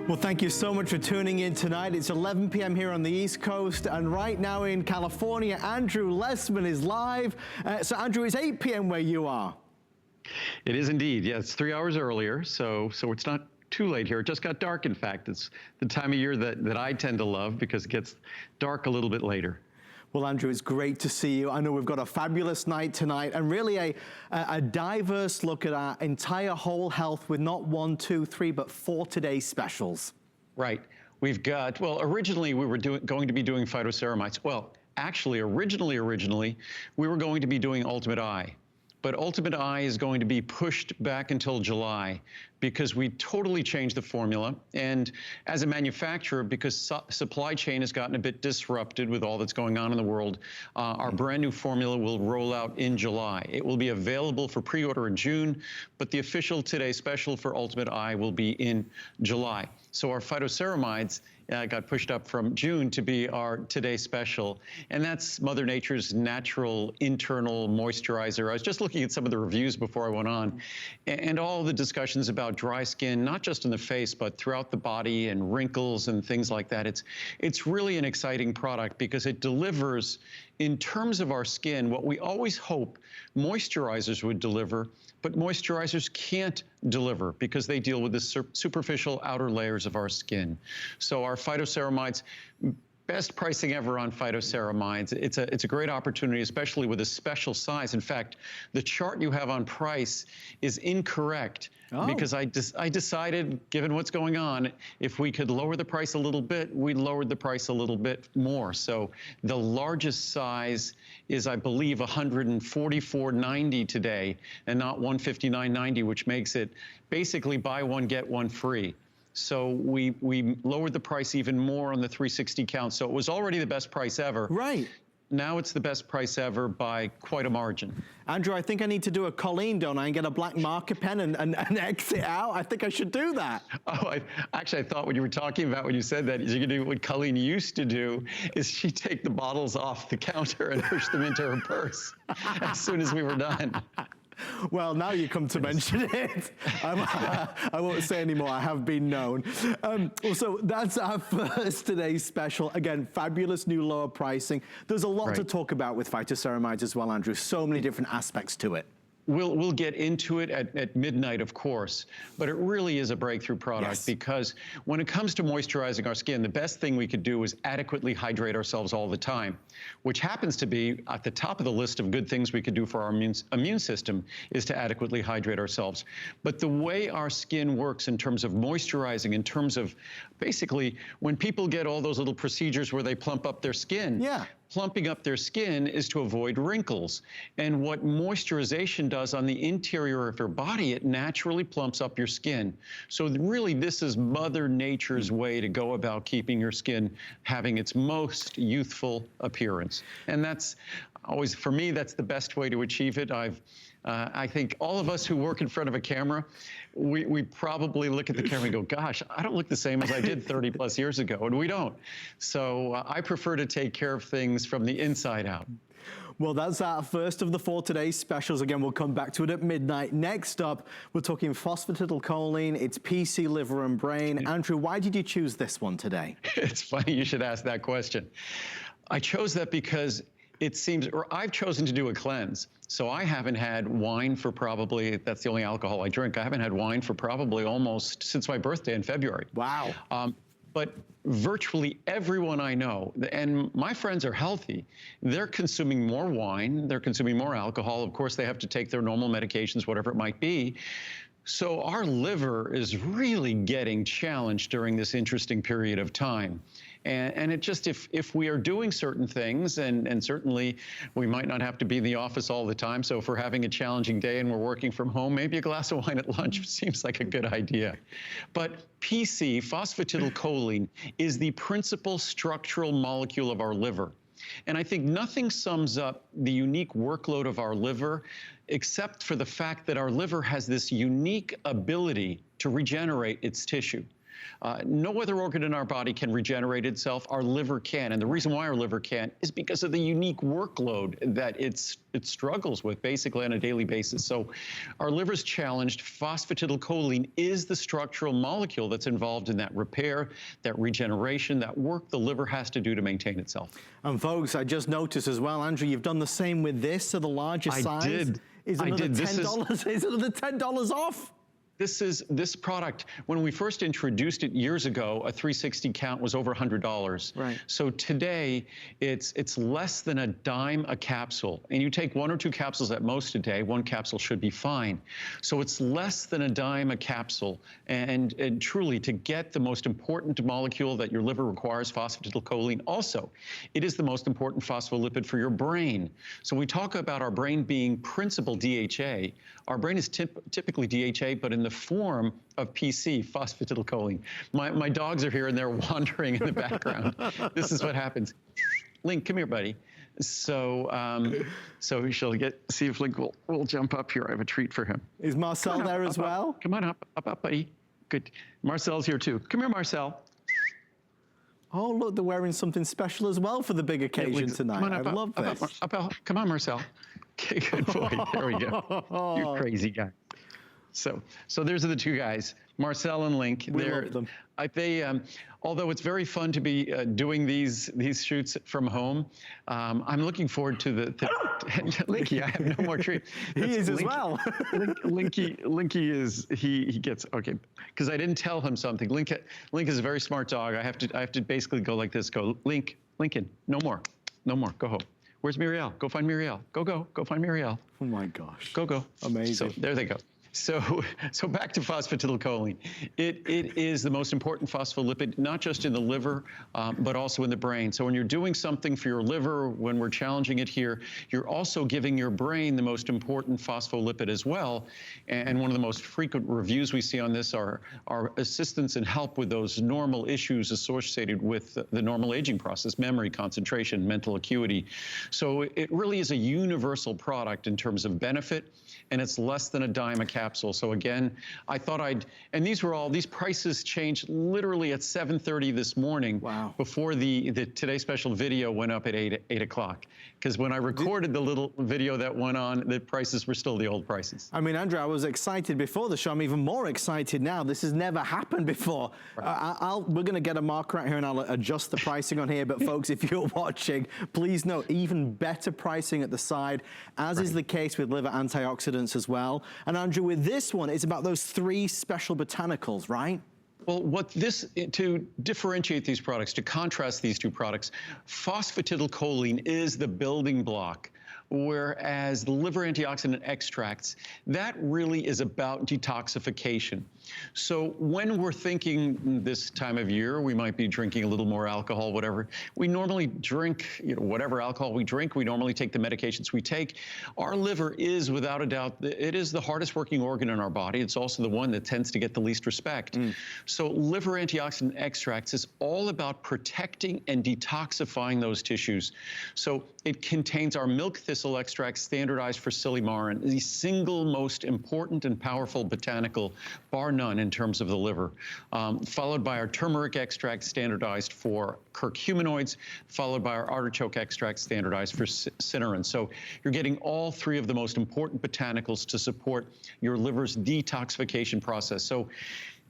Well, thank you so much for tuning in tonight. It's 11 p.m. here on the East Coast, and right now in California, Andrew Lessman is live. So, Andrew, it's 8 p.m. where you are. It is indeed. Yeah, it's 3 hours earlier, so it's not too late here. It just got dark, in fact. It's the time of year that I tend to love because it gets dark a little bit later. Well, Andrew, it's great to see you. I know we've got a fabulous night tonight and really a diverse look at our entire whole health with not 1, 2, 3, but 4 today's specials. Right. We've got, well, originally we were going to be doing phytoceramides. Well, actually, originally, we were going to be doing Ultimate Eye. But Ultimate Eye is going to be pushed back until July because we totally changed the formula. And as a manufacturer, because supply chain has gotten a bit disrupted with all that's going on in the world, our brand new formula will roll out in July. It will be available for pre-order in June, but the official Today Special for Ultimate Eye will be in July. So our phytoceramides got pushed up from June to be our Today Special. And that's Mother Nature's natural internal moisturizer. I was just looking at some of the reviews before I went on, and all the discussions about dry skin, not just in the face, but throughout the body and wrinkles and things like that. It's really an exciting product because it delivers, in terms of our skin, what we always hope moisturizers would deliver, but moisturizers can't deliver because they deal with the superficial outer layers of our skin. So our phytoceramides, best pricing ever on phytoceramides. It's a great opportunity, especially with a special size. In fact, the chart you have on price is incorrect because I decided, given what's going on, if we could lower the price a little bit, we lowered the price a little bit more. So the largest size is, I believe, $144.90 today and not $159.90, which makes it basically buy one, get one free. So we lowered the price even more on the 360 count. So it was already the best price ever. Right. Now it's the best price ever by quite a margin. Andrew, I think I need to do a Colleen, don't I, and get a black marker pen and exit out. I think I should do that. Oh, actually, I thought what you were talking about when you said that is you could do what Colleen used to do, is she'd take the bottles off the counter and push them into her purse as soon as we were done. Well, now you come to mention it, I won't say anymore. I have been known. So that's our first today's special. Again, fabulous new lower pricing. There's a lot to talk about with phytoceramides as well, Andrew. So many different aspects to it. We'll get into it at midnight, of course, but it really is a breakthrough product because when it comes to moisturizing our skin, the best thing we could do is adequately hydrate ourselves all the time, which happens to be at the top of the list of good things we could do for our immune system is to adequately hydrate ourselves. But the way our skin works in terms of moisturizing, in terms of basically when people get all those little procedures where they plump up their skin, plumping up their skin is to avoid wrinkles. And what moisturization does on the interior of your body, it naturally plumps up your skin. So really, this is Mother Nature's way to go about keeping your skin having its most youthful appearance. And that's always, for me, that's the best way to achieve it. I think all of us who work in front of a camera, we probably look at the camera and go, gosh, I don't look the same as I did 30 plus years ago, and we don't. So I prefer to take care of things from the inside out. Well, that's our first of the 4 today's specials. Again, we'll come back to it at midnight. Next up, we're talking phosphatidylcholine. It's PC, liver, and brain. Andrew, why did you choose this one today? It's funny you should ask that question. I chose that because it seems, or I've chosen to do a cleanse. So I haven't had wine for probably, that's the only alcohol I drink. I haven't had wine for probably almost since my birthday in February. Wow. But virtually everyone I know, and my friends are healthy, they're consuming more wine, they're consuming more alcohol. Of course, they have to take their normal medications, whatever it might be. So our liver is really getting challenged during this interesting period of time. And it just, if we are doing certain things, and certainly we might not have to be in the office all the time, so if we're having a challenging day and we're working from home, maybe a glass of wine at lunch seems like a good idea. But PC, phosphatidylcholine, is the principal structural molecule of our liver. And I think nothing sums up the unique workload of our liver except for the fact that our liver has this unique ability to regenerate its tissue. No other organ in our body can regenerate itself. Our liver can. And the reason why our liver can is because of the unique workload that it struggles with basically on a daily basis. So our liver's challenged. Phosphatidylcholine is the structural molecule that's involved in that repair, that regeneration, that work the liver has to do to maintain itself. And folks, I just noticed as well, Andrew, you've done the same with this, so the larger size. I did. Is another $10? Is another $10 off? This product, when we first introduced it years ago, a 360 count was over $100. Right. So today, it's less than a dime a capsule. And you take 1 or 2 capsules at most a day, 1 capsule should be fine. So it's less than a dime a capsule. And truly, to get the most important molecule that your liver requires, phosphatidylcholine, also, it is the most important phospholipid for your brain. So we talk about our brain being principal DHA. Our brain is typically DHA, but in the form of PC, phosphatidylcholine. My dogs are here and they're wandering in the background. This is what happens. Link, come here, buddy. So, so she'll see if Link will jump up here. I have a treat for him. Is Marcel there as well? Come on up, buddy. Good. Marcel's here too. Come here, Marcel. Oh, look, they're wearing something special as well for the big occasion tonight. I love this. Come on, Marcel. Okay, good boy. There we go. You crazy guy. So there's the 2 guys, Marcel and Link. We love them. Although it's very fun to be doing these shoots from home, I'm looking forward to the Linky. I have no more treats. He is as well. Linky is he gets okay because I didn't tell him something. Link is a very smart dog. I have to basically go like this. Go Lincoln. No more. Go home. Where's Muriel? Go find Muriel. Go find Muriel. Oh my gosh. Go. Amazing. So there they go. So back to phosphatidylcholine. It is the most important phospholipid, not just in the liver, but also in the brain. So when you're doing something for your liver, when we're challenging it here, you're also giving your brain the most important phospholipid as well. And one of the most frequent reviews we see on this are assistance and help with those normal issues associated with the normal aging process, memory, concentration, mental acuity. So it really is a universal product in terms of benefit, and it's less than a dime a capsule. So again, I thought and these prices changed literally at 7:30 this morning. Wow. Before the Today Special video went up at 8 o'clock. Because when I recorded the little video that went on, the prices were still the old prices. I mean, Andrew, I was excited before the show. I'm even more excited now. This has never happened before. Right. We're going to get a marker out here and I'll adjust the pricing on here. But folks, if you're watching, please note, even better pricing at the side, as is the case with liver antioxidants as well. And Andrew, with this one, it's about those 3 special botanicals, right? Well, to differentiate these products, to contrast these 2 products, phosphatidylcholine is the building block, whereas the liver antioxidant extracts, that really is about detoxification. So when we're thinking this time of year, we might be drinking a little more alcohol, whatever. We normally drink, whatever alcohol we drink, we normally take the medications we take. Our liver is, without a doubt, it is the hardest working organ in our body. It's also the one that tends to get the least respect. So liver antioxidant extracts is all about protecting and detoxifying those tissues. So it contains our milk thistle extract standardized for silymarin, the single most important and powerful botanical, bar none, in terms of the liver, followed by our turmeric extract standardized for curcuminoids, followed by our artichoke extract standardized for cynarin. So you're getting all 3 of the most important botanicals to support your liver's detoxification process. So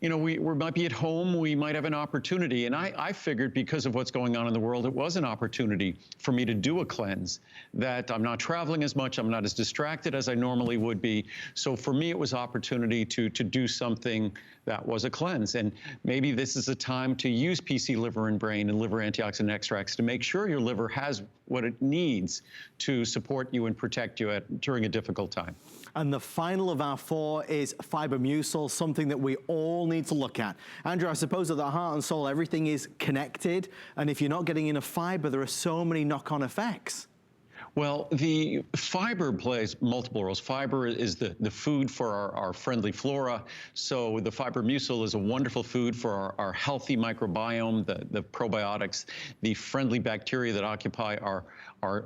we might be at home, we might have an opportunity. And I figured because of what's going on in the world, it was an opportunity for me to do a cleanse, that I'm not traveling as much, I'm not as distracted as I normally would be. So for me, it was opportunity to do something that was a cleanse. And maybe this is a time to use PC liver and brain and liver antioxidant extracts to make sure your liver has what it needs to support you and protect you during a difficult time. And the final of our 4 is Fibermucil, something that we all need to look at. Andrew, I suppose at the heart and soul, everything is connected. And if you're not getting enough fiber, there are so many knock-on effects. Well, the fiber plays multiple roles. Fiber is the food for our friendly flora. So the fiber mucil is a wonderful food for our healthy microbiome, the probiotics, the friendly bacteria that occupy our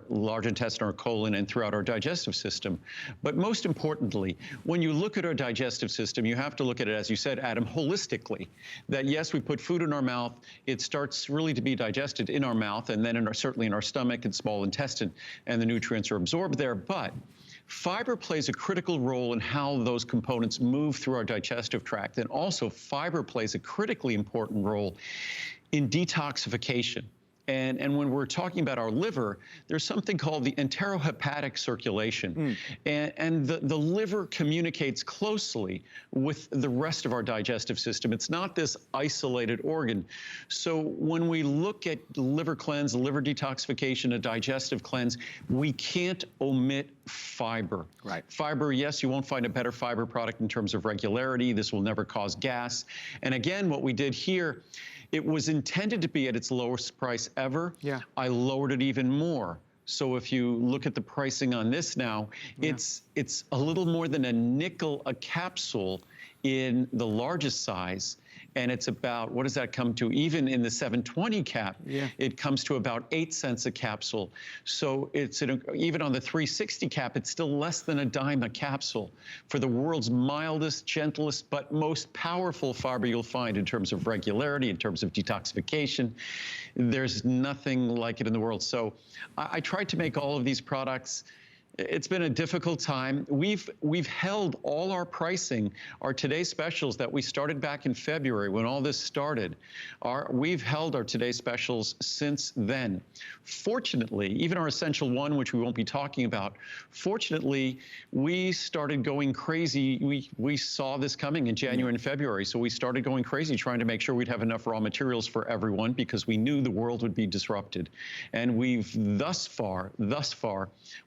large intestine, our colon, and throughout our digestive system. But most importantly, when you look at our digestive system, you have to look at it, as you said, Adam, holistically. That yes, we put food in our mouth, it starts really to be digested in our mouth, and then certainly in our stomach and small intestine, and the nutrients are absorbed there. But fiber plays a critical role in how those components move through our digestive tract. And also, fiber plays a critically important role in detoxification. And when we're talking about our liver, there's something called the enterohepatic circulation. And the liver communicates closely with the rest of our digestive system. It's not this isolated organ. So when we look at liver cleanse, liver detoxification, a digestive cleanse, we can't omit fiber. Right. Fiber, yes, you won't find a better fiber product in terms of regularity. This will never cause gas. And again, what we did here, it was intended to be at its lowest price ever. Yeah. I lowered it even more. So if you look at the pricing on this now, it's a little more than a nickel a capsule in the largest size. And it's about, what does that come to? Even in the 720 cap, it comes to about 8 cents a capsule. So it's even on the 360 cap, it's still less than a dime a capsule for the world's mildest, gentlest, but most powerful fiber you'll find in terms of regularity, in terms of detoxification. There's nothing like it in the world. So I tried to make all of these products. It's been a difficult time. We've held all our pricing, our Today Specials that we started back in February when all this started. We've held our Today Specials since then. Fortunately, even our Essential One, which we won't be talking about, fortunately, we started going crazy. We saw this coming in January and February, so we started going crazy trying to make sure we'd have enough raw materials for everyone because we knew the world would be disrupted. And we've thus far,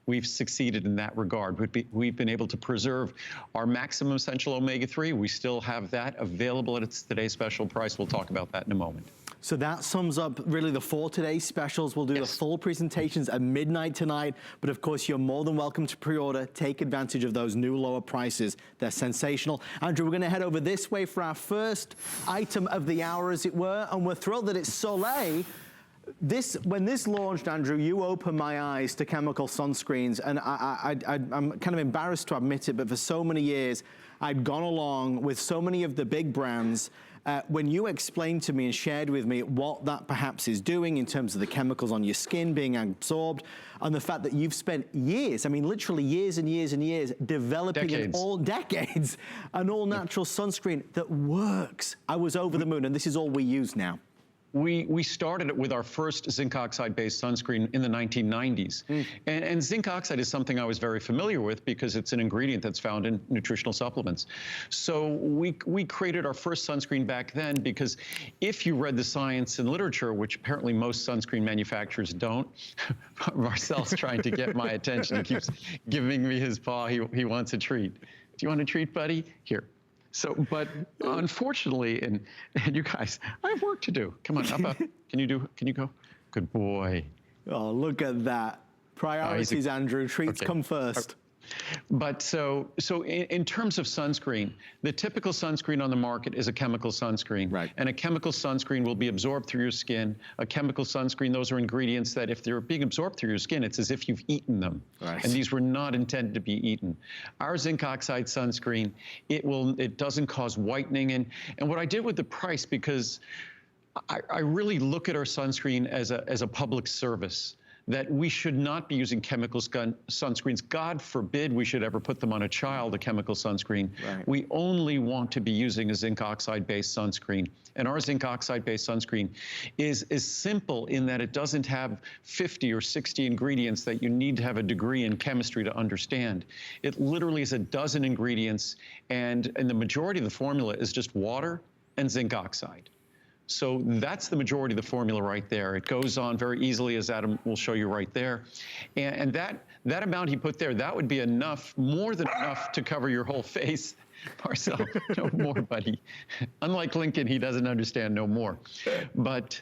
we've succeeded in that regard. We've been able to preserve our maximum essential omega-3. We still have that available at its Today Special price. We'll talk about that in a moment. So that sums up really the 4 Today Specials. We'll do the full presentations at midnight tonight, but of course you're more than welcome to pre-order. Take advantage of those new lower prices. They're sensational. Andrew, we're gonna head over this way for our first item of the hour, as it were, and we're thrilled that it's Soleil. When this launched, Andrew, you opened my eyes to chemical sunscreens, and I'm kind of embarrassed to admit it, but for so many years, I'd gone along with so many of the big brands. When you explained to me and shared with me what that perhaps is doing in terms of the chemicals on your skin being absorbed, and the fact that you've spent years, I mean literally years and years and years, developing decades, an all-natural sunscreen that works, I was over the moon, and this is all we use now. We started it with our first zinc oxide-based sunscreen in the 1990s. And zinc oxide is something I was very familiar with because it's an ingredient that's found in nutritional supplements. So we created our first sunscreen back then because if you read the science and literature, which apparently most sunscreen manufacturers don't, Marcel's trying to get my attention. He keeps giving me his paw. He wants a treat. Do you want a treat, buddy? Here. So, but unfortunately, and you guys, I have work to do. Come on, up. Can you go? Good boy. Oh, look at that. Priorities, Andrew. Treats come first. But so in terms of sunscreen, the typical sunscreen on the market is a chemical sunscreen. Right. And a chemical sunscreen will be absorbed through your skin. A chemical sunscreen, those are ingredients that if they're being absorbed through your skin, it's as if you've eaten them. Right. And these were not intended to be eaten. Our zinc oxide sunscreen, it doesn't cause whitening. And what I did with the price, because I really look at our sunscreen as a public service, that we should not be using chemical sunscreens. God forbid we should ever put them on a child, a chemical sunscreen. Right. We only want to be using a zinc oxide-based sunscreen. And our zinc oxide-based sunscreen is simple in that it doesn't have 50 or 60 ingredients that you need to have a degree in chemistry to understand. It literally is a dozen ingredients, and the majority of the formula is just water and zinc oxide. So that's the majority of the formula right there. It goes on very easily, as Adam will show you right there. And that amount he put there, that would be enough, more than enough to cover your whole face. Marcel, no more, buddy. Unlike Lincoln, he doesn't understand no more. But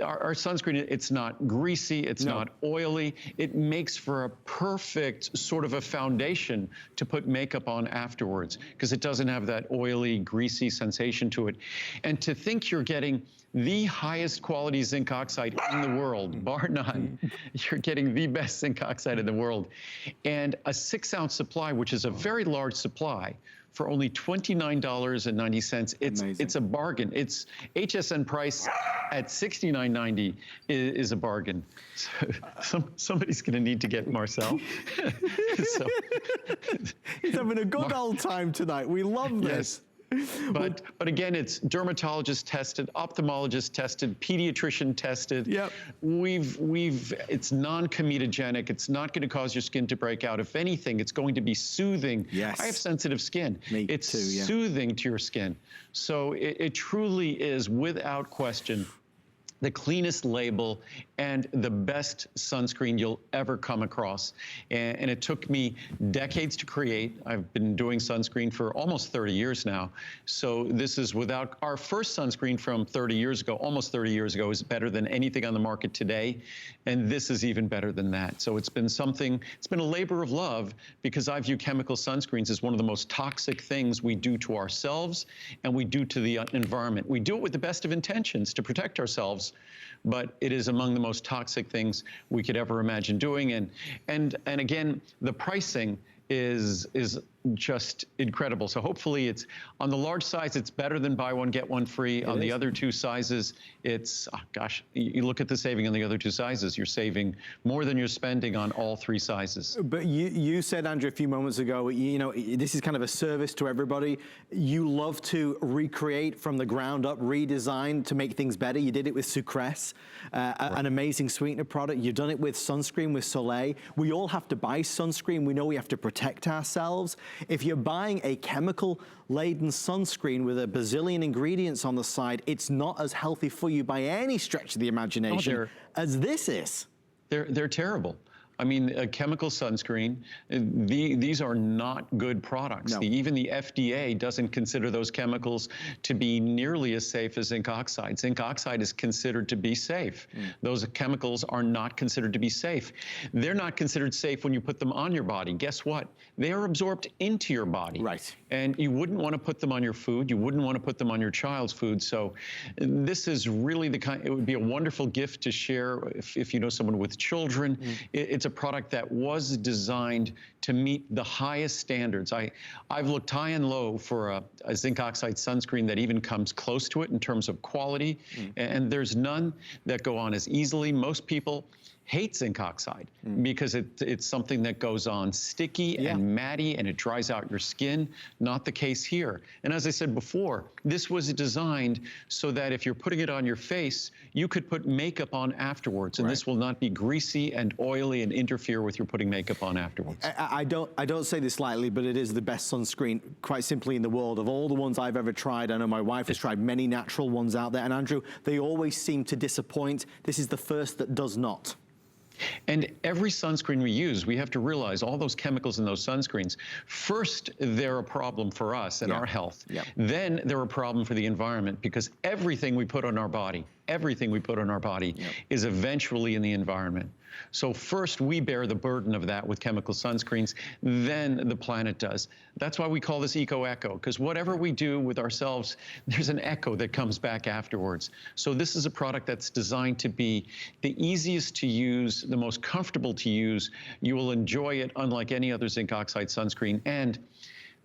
our sunscreen, it's not greasy, it's not oily. It makes for a perfect sort of a foundation to put makeup on afterwards, because it doesn't have that oily, greasy sensation to it. And to think you're getting the highest quality zinc oxide in the world, bar none. You're getting the best zinc oxide in the world. And a 6-ounce supply, which is a very large supply, for only $29.90. It's a bargain. It's HSN price at $69.90 is a bargain. So somebody's going to need to get Marcel. He's having a good old time tonight. We love this. Yes. But again, it's dermatologist tested, ophthalmologist tested, pediatrician tested. Yep. It's non-comedogenic. It's not going to cause your skin to break out. If anything, it's going to be soothing. Yes. I have sensitive skin. Me it's too, yeah. soothing to your skin. So it truly is, without question, the cleanest label and the best sunscreen you'll ever come across. And it took me decades to create. I've been doing sunscreen for almost 30 years now. So this is without, our first sunscreen from 30 years ago, almost 30 years ago, is better than anything on the market today. And this is even better than that. So it's been something, it's been a labor of love, because I view chemical sunscreens as one of the most toxic things we do to ourselves and we do to the environment. We do it with the best of intentions to protect ourselves, but it is among the most toxic things we could ever imagine doing. And again, the pricing is just incredible. So hopefully it's, on the large size, it's better than buy one, get one free. On the other two sizes, it's, oh gosh, you look at the saving on the other two sizes, you're saving more than you're spending on all 3 sizes. But you said, Andrew, a few moments ago, you know, this is kind of a service to everybody. You love to recreate from the ground up, redesign to make things better. You did it with Sucrese, an amazing sweetener product. You've done it with sunscreen, with Soleil. We all have to buy sunscreen. We know we have to protect ourselves. If you're buying a chemical-laden sunscreen with a bazillion ingredients on the side, it's not as healthy for you by any stretch of the imagination as this is. They're terrible. I mean, a chemical sunscreen, these are not good products. No. Even the FDA doesn't consider those chemicals to be nearly as safe as zinc oxide. Zinc oxide is considered to be safe. Those chemicals are not considered to be safe. They're not considered safe when you put them on your body. Guess what? They are absorbed into your body. Right. And you wouldn't want to put them on your food. You wouldn't want to put them on your child's food. So this is really the kind, it would be a wonderful gift to share if you know someone with children. It's a product that was designed to meet the highest standards. I've looked high and low for a zinc oxide sunscreen that even comes close to it in terms of quality, and there's none that go on as easily. Most people hate zinc oxide because it's something that goes on sticky and matty, and it dries out your skin. Not the case here. And as I said before, this was designed so that if you're putting it on your face, you could put makeup on afterwards, and this will not be greasy and oily and interfere with your putting makeup on afterwards. I don't say this lightly, but it is the best sunscreen, quite simply, in the world. Of all the ones I've ever tried, I know my wife has tried many natural ones out there, and Andrew, they always seem to disappoint. This is the first that does not. And every sunscreen we use, we have to realize all those chemicals in those sunscreens, first, they're a problem for us and our health. Then they're a problem for the environment, because everything we put on our body, is eventually in the environment. So first, we bear the burden of that with chemical sunscreens, then the planet does. That's why we call this eco-echo, because whatever we do with ourselves, there's an echo that comes back afterwards. So this is a product that's designed to be the easiest to use, the most comfortable to use. You will enjoy it unlike any other zinc oxide sunscreen. And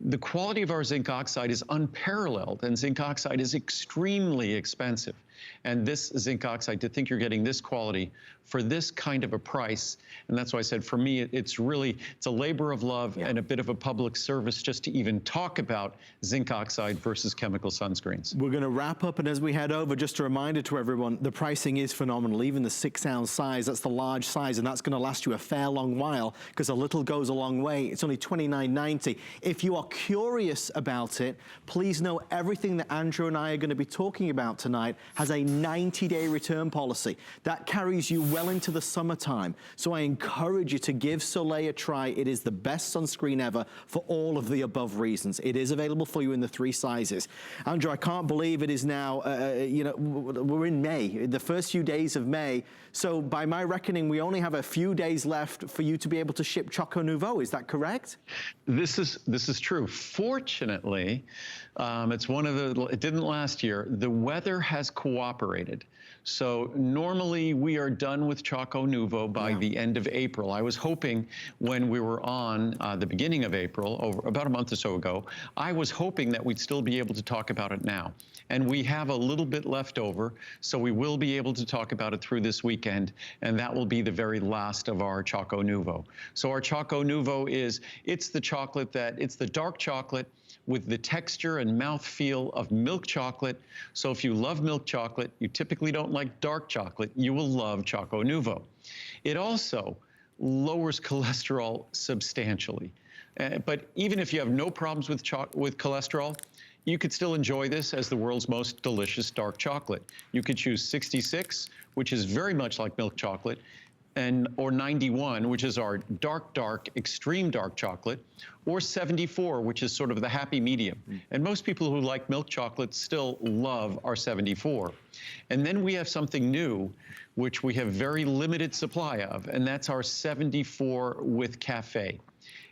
the quality of our zinc oxide is unparalleled, and zinc oxide is extremely expensive. And this zinc oxide, to think you're getting this quality for this kind of a price, and that's why I said, for me, it's a labor of love and a bit of a public service just to even talk about zinc oxide versus chemical sunscreens. We're going to wrap up, and as we head over, just a reminder to everyone, the pricing is phenomenal. Even the 6-ounce size, that's the large size, and that's going to last you a fair long while, because a little goes a long way. It's only $29.90. If you are curious about it, please know everything that Andrew and I are going to be talking about tonight has a a 90-day return policy. That carries you well into the summertime. So I encourage you to give Soleil a try. It is the best sunscreen ever for all of the above reasons. It is available for you in the 3 sizes. Andrew, I can't believe it is now, you know, we're in May, the first few days of May. So by my reckoning, we only have a few days left for you to be able to ship Choco Nouveau. Is that correct? This is true. Fortunately, it's one of the, it didn't last year. The weather has cooperated. So normally we are done with Choco Nouveau by the end of April. I was hoping when we were on the beginning of April, over about a month or so ago, I was hoping that we'd still be able to talk about it now. And we have a little bit left over, so we will be able to talk about it through this weekend, and that will be the very last of our Choco Nouveau. So our Choco Nouveau it's the chocolate it's the dark chocolate with the texture and mouthfeel of milk chocolate. So if you love milk chocolate, you typically don't like dark chocolate, you will love Choco Nouveau. It also lowers cholesterol substantially. But even if you have no problems with cholesterol, you could still enjoy this as the world's most delicious dark chocolate. You could choose 66, which is very much like milk chocolate, or 91, which is our dark, extreme dark chocolate, or 74, which is sort of the happy medium. And most people who like milk chocolate still love our 74. And then we have something new, which we have very limited supply of, and that's our 74 with cafe.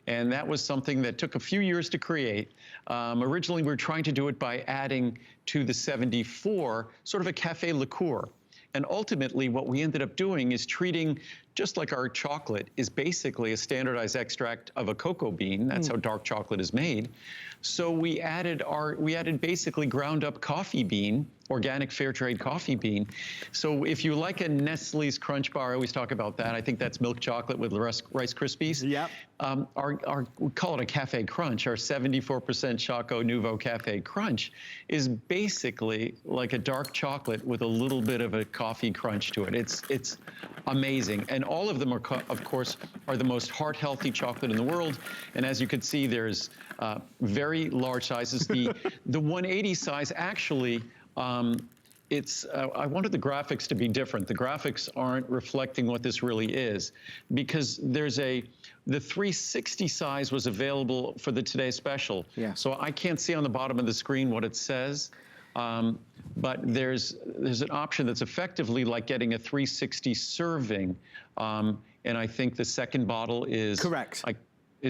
And that was something that took a few years to create. Originally, we were trying to do it by adding to the 74 sort of a cafe liqueur. And ultimately, what we ended up doing is treating, just like our chocolate is basically a standardized extract of a cocoa bean. That's how dark chocolate is made. So we added basically ground up coffee bean, organic fair trade coffee bean. So if you like a Nestle's Crunch Bar, I always talk about that. I think that's milk chocolate with Rice Krispies. Yep. We call it a Cafe Crunch. Our 74% Choco Nouveau Cafe Crunch is basically like a dark chocolate with a little bit of a coffee crunch to it. It's amazing. And all of them, of course, are the most heart-healthy chocolate in the world. And as you can see, there's very large sizes. The 180 size actually, I wanted the graphics to be different. The graphics aren't reflecting what this really is, because the 360 size was available for the Today Special. Yeah. So I can't see on the bottom of the screen what it says, but there's an option that's effectively like getting a 360 serving, and I think the second bottle is correct.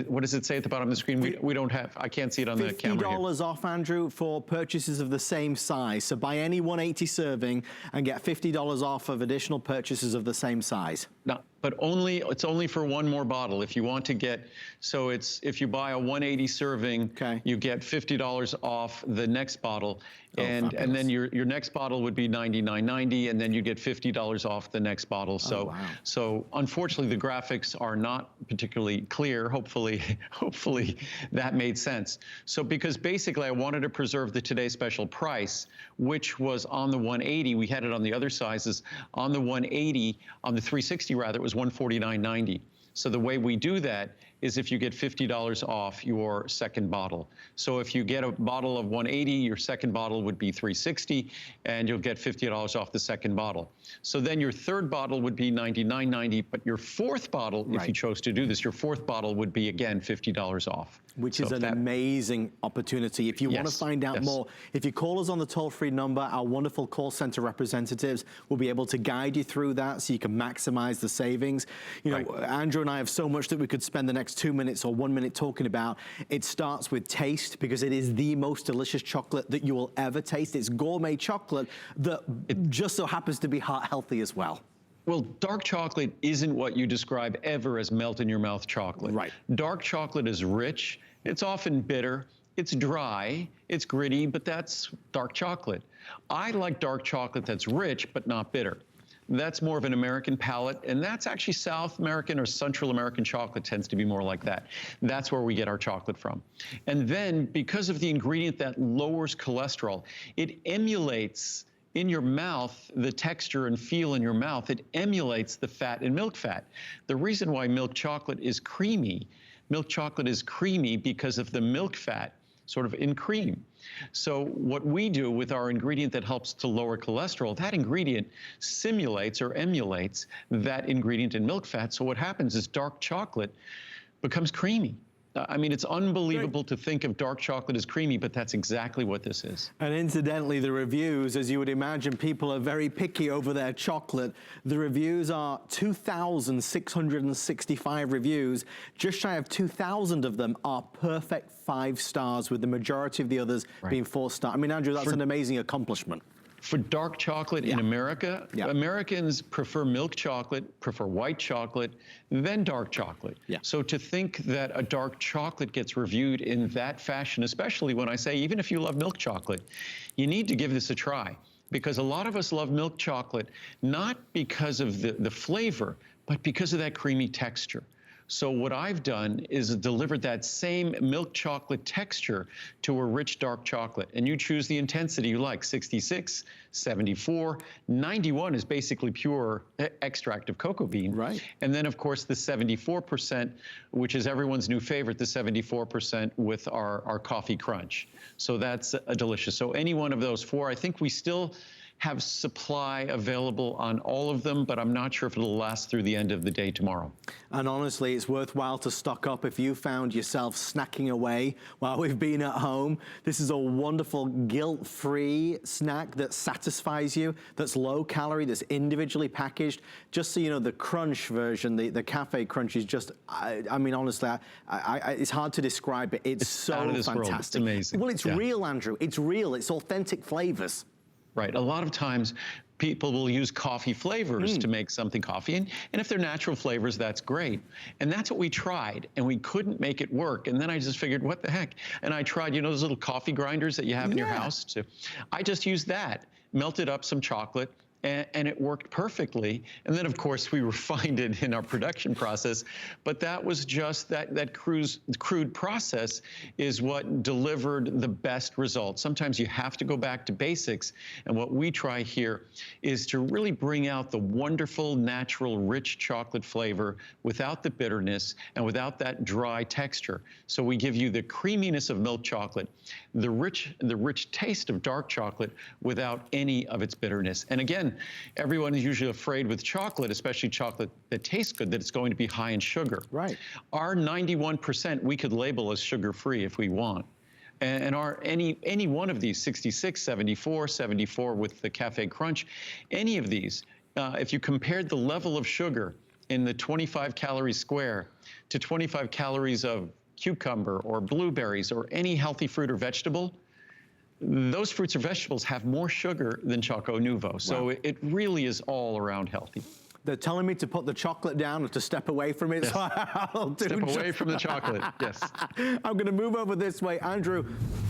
What does it say at the bottom of the screen? We don't have, I can't see it on the camera here. $50 off, Andrew, for purchases of the same size. So buy any 180 serving and get $50 off of additional purchases of the same size. No, but it's only for one more bottle. If you want to get, so if you buy a 180 serving, you get $50 off the next bottle. And then your next bottle would be $99.90, and then you get $50 off the next bottle. So, so unfortunately, the graphics are not particularly clear. Hopefully that made sense. So because basically I wanted to preserve the Today Special price, which was on the 180. We had it on the other sizes. On the 180, on the 360 rather, it was $149.90. So the way we do that is if you get $50 off your second bottle. So if you get a bottle of 180, your second bottle would be 360, and you'll get $50 off the second bottle. So then your third bottle would be $99.90, but your fourth bottle, if you chose to do this, your fourth bottle would be, again, $50 off. Which is an amazing opportunity. If you want to find out more, if you call us on the toll-free number, our wonderful call center representatives will be able to guide you through that so you can maximize the savings. You know, Andrew and I have so much that we could spend the next 2 minutes or 1 minute talking about. It starts with taste, because it is the most delicious chocolate that you will ever taste. It's gourmet chocolate that just so happens to be heart healthy as well. Well, dark chocolate isn't what you describe ever as melt-in-your-mouth chocolate. Right. Dark chocolate is rich. It's often bitter. It's dry. It's gritty, but that's dark chocolate. I like dark chocolate that's rich but not bitter. That's more of an American palate, and that's actually South American or Central American chocolate tends to be more like that. That's where we get our chocolate from. And then, because of the ingredient that lowers cholesterol, it emulates in your mouth, the texture and feel in your mouth, it emulates the fat in milk fat. The reason why milk chocolate is creamy because of the milk fat sort of in cream. So what we do with our ingredient that helps to lower cholesterol, that ingredient simulates or emulates that ingredient in milk fat. So what happens is dark chocolate becomes creamy. I mean, it's unbelievable to think of dark chocolate as creamy, but that's exactly what this is. And incidentally, the reviews, as you would imagine, people are very picky over their chocolate. The reviews are 2,665 reviews. Just shy of 2,000 of them are perfect 5 stars, with the majority of the others being 4 star. I mean, Andrew, that's an amazing accomplishment. For dark chocolate in America, Americans prefer milk chocolate, prefer white chocolate, then dark chocolate. So to think that a dark chocolate gets reviewed in that fashion, especially when I say, even if you love milk chocolate, you need to give this a try. Because a lot of us love milk chocolate, not because of the flavor, but because of that creamy texture. So what I've done is delivered that same milk chocolate texture to a rich dark chocolate. And you choose the intensity you like, 66, 74, 91 is basically pure extract of cocoa bean. And then, of course, the 74%, which is everyone's new favorite, the 74% with our coffee crunch. So that's delicious. So any one of those 4, I think we still have supply available on all of them, but I'm not sure if it'll last through the end of the day tomorrow. And honestly, it's worthwhile to stock up if you found yourself snacking away while we've been at home. This is a wonderful guilt-free snack that satisfies you, that's low calorie, that's individually packaged. Just so you know, the crunch version, the cafe crunch is just, I mean, honestly, it's hard to describe it. It's so out of this fantastic. world. It's amazing. Well, it's real, Andrew. It's real. It's authentic flavors. Right. A lot of times people will use coffee flavors to make something coffee. And if they're natural flavors, that's great. And that's what we tried. And we couldn't make it work. And then I just figured, what the heck? And I tried, you know, those little coffee grinders that you have in your house? I just used that, melted up some chocolate, and it worked perfectly. And then, of course, we refined it in our production process. But that was just that crude process is what delivered the best results. Sometimes you have to go back to basics. And what we try here is to really bring out the wonderful, natural, rich chocolate flavor without the bitterness and without that dry texture. So we give you the creaminess of milk chocolate, the rich taste of dark chocolate without any of its bitterness. And again, everyone is usually afraid with chocolate, especially chocolate that tastes good, that it's going to be high in sugar. Our 91% we could label as sugar-free if we want. And any one of these, 66, 74, 74 with the Cafe Crunch, any of these, if you compared the level of sugar in the 25 calorie square to 25 calories of cucumber or blueberries or any healthy fruit or vegetable, those fruits or vegetables have more sugar than Choco Nuvo. So it really is all around healthy. They're telling me to put the chocolate down or to step away from it. So I'll do Step away from the chocolate, yes. I'm going to move over this way. Andrew,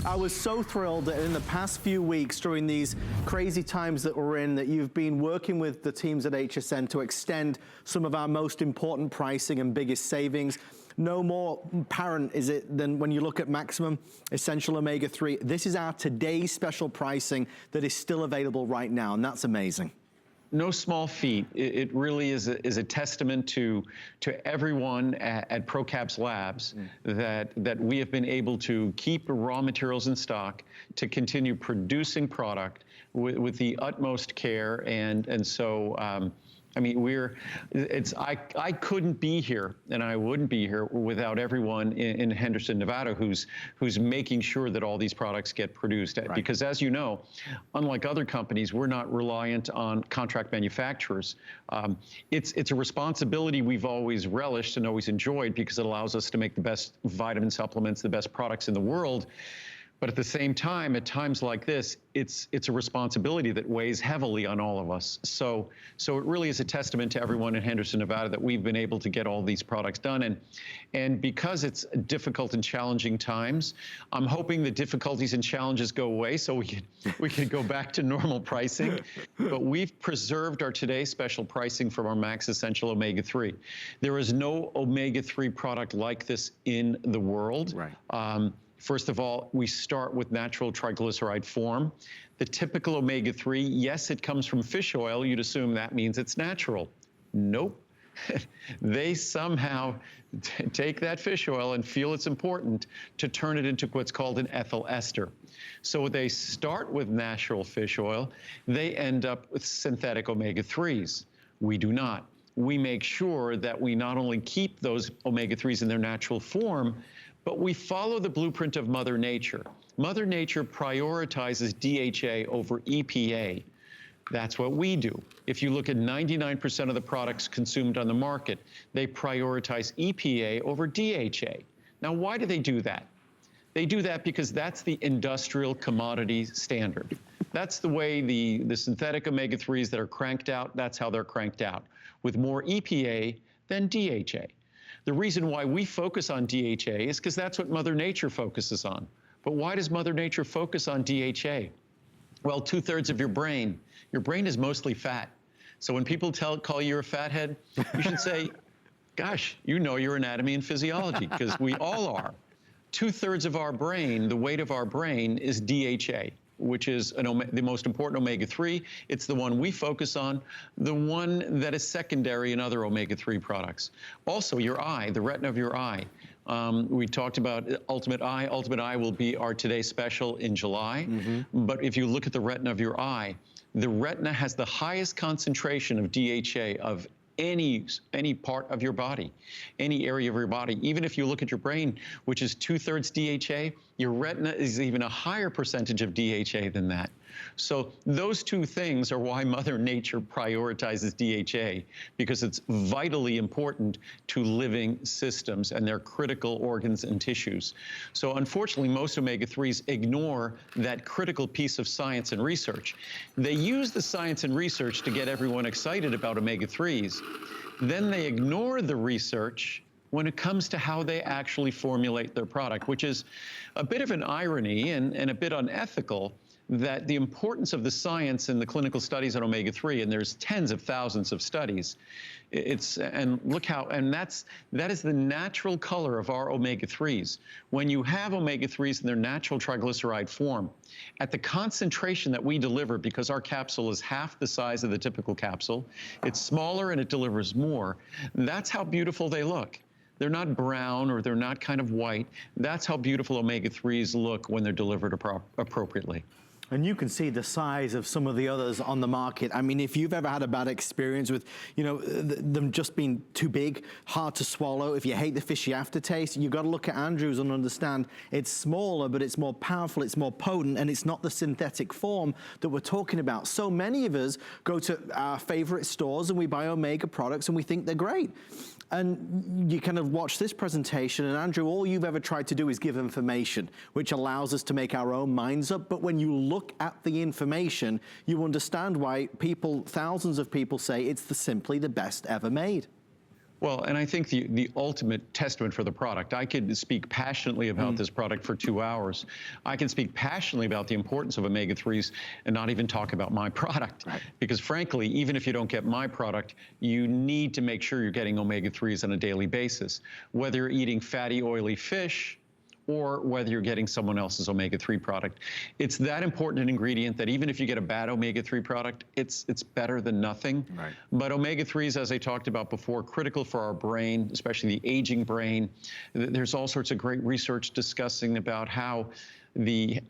I was so thrilled that in the past few weeks, during these crazy times that we're in, that you've been working with the teams at HSN to extend some of our most important pricing and biggest savings. No more apparent is it than when you look at Maximum Essential Omega-3. This is our today's special pricing that is still available right now, and that's amazing. No small feat. It really is a testament to everyone at ProCaps Labs that we have been able to keep raw materials in stock, to continue producing product with the utmost care, and so I mean, I couldn't be here, and I wouldn't be here without everyone in Henderson, Nevada, who's making sure that all these products get produced. Because as you know, unlike other companies, we're not reliant on contract manufacturers. It's a responsibility we've always relished and always enjoyed, because it allows us to make the best vitamin supplements, the best products in the world. But at the same time, at times like this, it's a responsibility that weighs heavily on all of us. So it really is a testament to everyone in Henderson, Nevada, that we've been able to get all these products done. And because it's difficult and challenging times, I'm hoping the difficulties and challenges go away so we can go back to normal pricing. But we've preserved our today's special pricing from our Max Essential Omega-3. There is no Omega-3 product like this in the world. First of all, we start with natural triglyceride form. The typical omega-3, yes, it comes from fish oil. You'd assume that means it's natural. Nope. they somehow take that fish oil and feel it's important to turn it into what's called an ethyl ester. So they start with natural fish oil, they end up with synthetic omega-3s. We do not. We make sure that we not only keep those omega-3s in their natural form, but we follow the blueprint of Mother Nature. Mother Nature prioritizes DHA over EPA. That's what we do. If you look at 99% of the products consumed on the market, they prioritize EPA over DHA. Now, why do they do that? They do that because that's the industrial commodity standard. That's the way the synthetic omega-3s that are cranked out, that's how they're cranked out, with more EPA than DHA. The reason why we focus on DHA is because that's what Mother Nature focuses on. But why does Mother Nature focus on DHA? Well, 2/3 of your brain is mostly fat. So when people call you a fathead, you should say, gosh, you know your anatomy and physiology, because we all are. 2/3 of our brain, the weight of our brain, is DHA, which is the most important omega-3. It's the one we focus on, the one that is secondary in other omega-3 products. Also, your eye, the retina of your eye. We talked about Ultimate Eye. Ultimate Eye will be our today's special in July. But if you look at the retina of your eye, the retina has the highest concentration of DHA of any part of your body, any area of your body. Even if you look at your brain, which is 2/3 DHA, your retina is even a higher percentage of DHA than that. So those two things are why Mother Nature prioritizes DHA, because it's vitally important to living systems and their critical organs and tissues. So unfortunately, most omega-3s ignore that critical piece of science and research. They use the science and research to get everyone excited about omega-3s. Then they ignore the research when it comes to how they actually formulate their product, which is a bit of an irony and a bit unethical, that the importance of the science and the clinical studies on omega-3, and there's tens of thousands of studies, that is the natural color of our omega-3s. When you have omega-3s in their natural triglyceride form, at the concentration that we deliver, because our capsule is half the size of the typical capsule, it's smaller and it delivers more, that's how beautiful they look. They're not brown or they're not kind of white. That's how beautiful omega-3s look when they're delivered appropriately. And you can see the size of some of the others on the market. I mean, if you've ever had a bad experience with, them just being too big, hard to swallow, if you hate the fishy aftertaste, you've got to look at Andrew's and understand it's smaller, but it's more powerful, it's more potent, and it's not the synthetic form that we're talking about. So many of us go to our favorite stores and we buy Omega products and we think they're great. And you kind of watch this presentation, and Andrew, all you've ever tried to do is give information, which allows us to make our own minds up. But when you look at the information, you understand why thousands of people say it's simply the best ever made. Well, and I think the ultimate testament for the product, I could speak passionately about this product for 2 hours. I can speak passionately about the importance of omega-3s and not even talk about my product. Right. Because frankly, even if you don't get my product, you need to make sure you're getting omega-3s on a daily basis. Whether you're eating fatty, oily fish, or whether you're getting someone else's omega-3 product. It's that important an ingredient that even if you get a bad omega-3 product, it's better than nothing. Right. But omega-3s, as I talked about before, critical for our brain, especially the aging brain. There's all sorts of great research discussing about how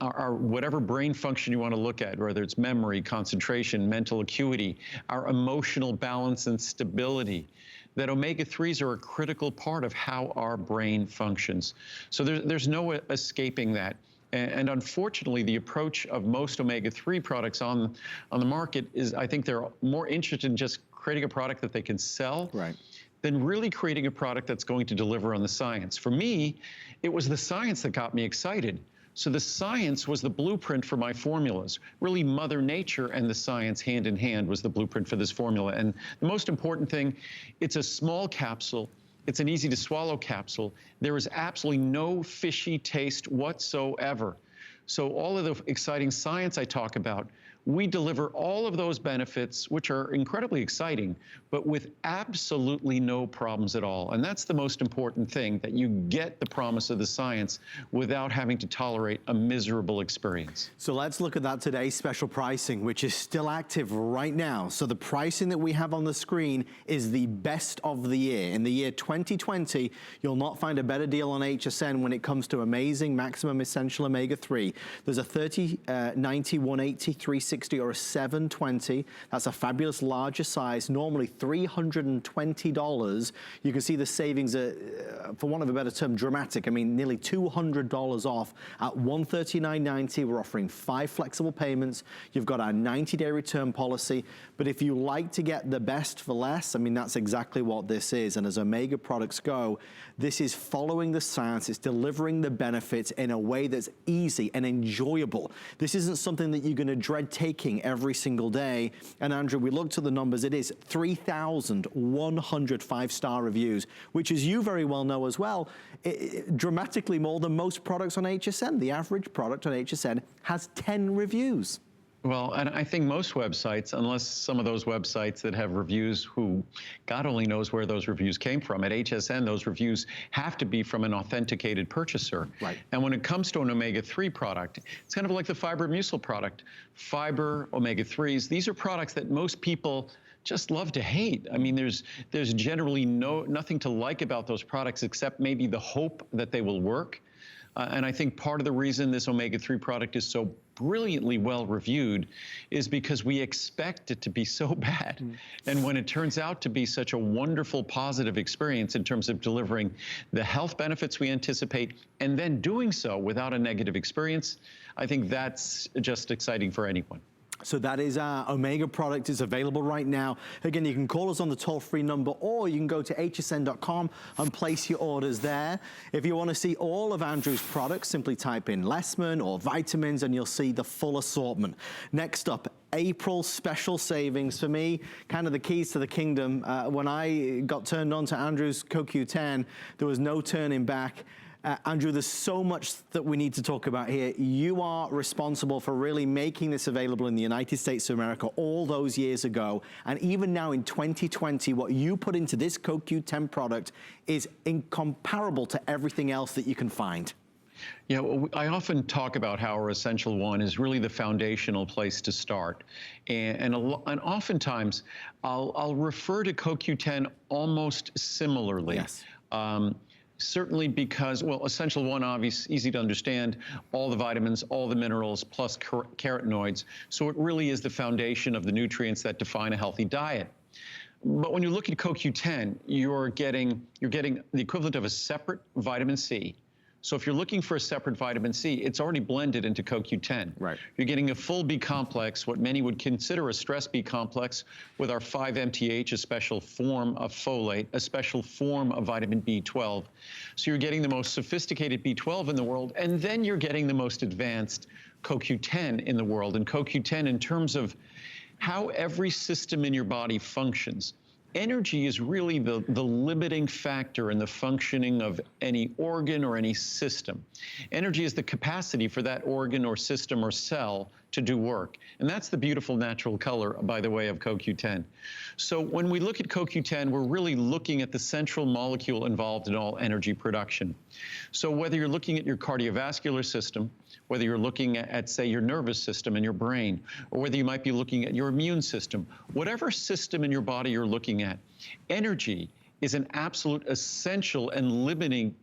our whatever brain function you want to look at, whether it's memory, concentration, mental acuity, our emotional balance and stability, that omega-3s are a critical part of how our brain functions. So there's no escaping that. And unfortunately, the approach of most omega-3 products on the market is, I think they're more interested in just creating a product that they can sell, right, than really creating a product that's going to deliver on the science. For me, it was the science that got me excited. So the science was the blueprint for my formulas. Really, Mother Nature and the science hand in hand was the blueprint for this formula. And the most important thing, it's a small capsule. It's an easy to swallow capsule. There is absolutely no fishy taste whatsoever. So all of the exciting science I talk about, we deliver all of those benefits, which are incredibly exciting, but with absolutely no problems at all. And that's the most important thing, that you get the promise of the science without having to tolerate a miserable experience. So let's look at that today's special pricing, which is still active right now. So the pricing that we have on the screen is the best of the year. In the year 2020, you'll not find a better deal on HSN when it comes to amazing maximum essential omega-3. There's a 30, 90, 180, 360, or a 720. That's a fabulous larger size, normally $320. You can see the savings are, for want of a better term, dramatic. I mean, nearly $200 off at $139.90. We're offering 5 flexible payments. You've got our 90-day return policy. But if you like to get the best for less, I mean, that's exactly what this is. And as Omega products go, this is following the science. It's delivering the benefits in a way that's easy and enjoyable. This isn't something that you're going to dread taking every single day. And Andrew, we looked at the numbers. It is 3,100 5-star reviews, which, as you very well know as well, dramatically more than most products on HSN. The average product on HSN has 10 reviews. Well, and I think most websites, unless some of those websites that have reviews who God only knows where those reviews came from, at HSN, those reviews have to be from an authenticated purchaser. Right. And when it comes to an omega-3 product, it's kind of like the fiber mucil product. Fiber, omega-3s, these are products that most people just love to hate. I mean, there's generally nothing to like about those products except maybe the hope that they will work. And I think part of the reason this omega-3 product is so brilliantly well reviewed is because we expect it to be so bad. And when it turns out to be such a wonderful, positive experience in terms of delivering the health benefits we anticipate and then doing so without a negative experience, I think that's just exciting for anyone. So that is our Omega product. It's available right now. Again, you can call us on the toll-free number, or you can go to hsn.com and place your orders there. If you want to see all of Andrew's products, simply type in Lessman or vitamins and you'll see the full assortment. Next up, April special savings. For me, kind of the keys to the kingdom. When I got turned on to Andrew's CoQ10, there was no turning back. Andrew, there's so much that we need to talk about here. You are responsible for really making this available in the United States of America all those years ago. And even now in 2020, what you put into this CoQ10 product is incomparable to everything else that you can find. Yeah, well, I often talk about how our Essential One is really the foundational place to start. And oftentimes, I'll refer to CoQ10 almost similarly. Yes. Certainly because, well, Essential One, obviously, easy to understand, all the vitamins, all the minerals, plus carotenoids. So it really is the foundation of the nutrients that define a healthy diet. But when you look at CoQ10, you're getting the equivalent of a separate vitamin C. So if you're looking for a separate vitamin C, it's already blended into CoQ10. Right. You're getting a full B complex, what many would consider a stress B complex, with our 5-MTH, a special form of folate, a special form of vitamin B12. So you're getting the most sophisticated B12 in the world, and then you're getting the most advanced CoQ10 in the world. And CoQ10, in terms of how every system in your body functions, energy is really the limiting factor in the functioning of any organ or any system. Energy is the capacity for that organ or system or cell to do work. And that's the beautiful natural color, by the way, of CoQ10. So when we look at CoQ10, we're really looking at the central molecule involved in all energy production. So whether you're looking at your cardiovascular system, whether you're looking at, say, your nervous system and your brain, or whether you might be looking at your immune system, whatever system in your body you're looking at, energy is an absolute essential and limiting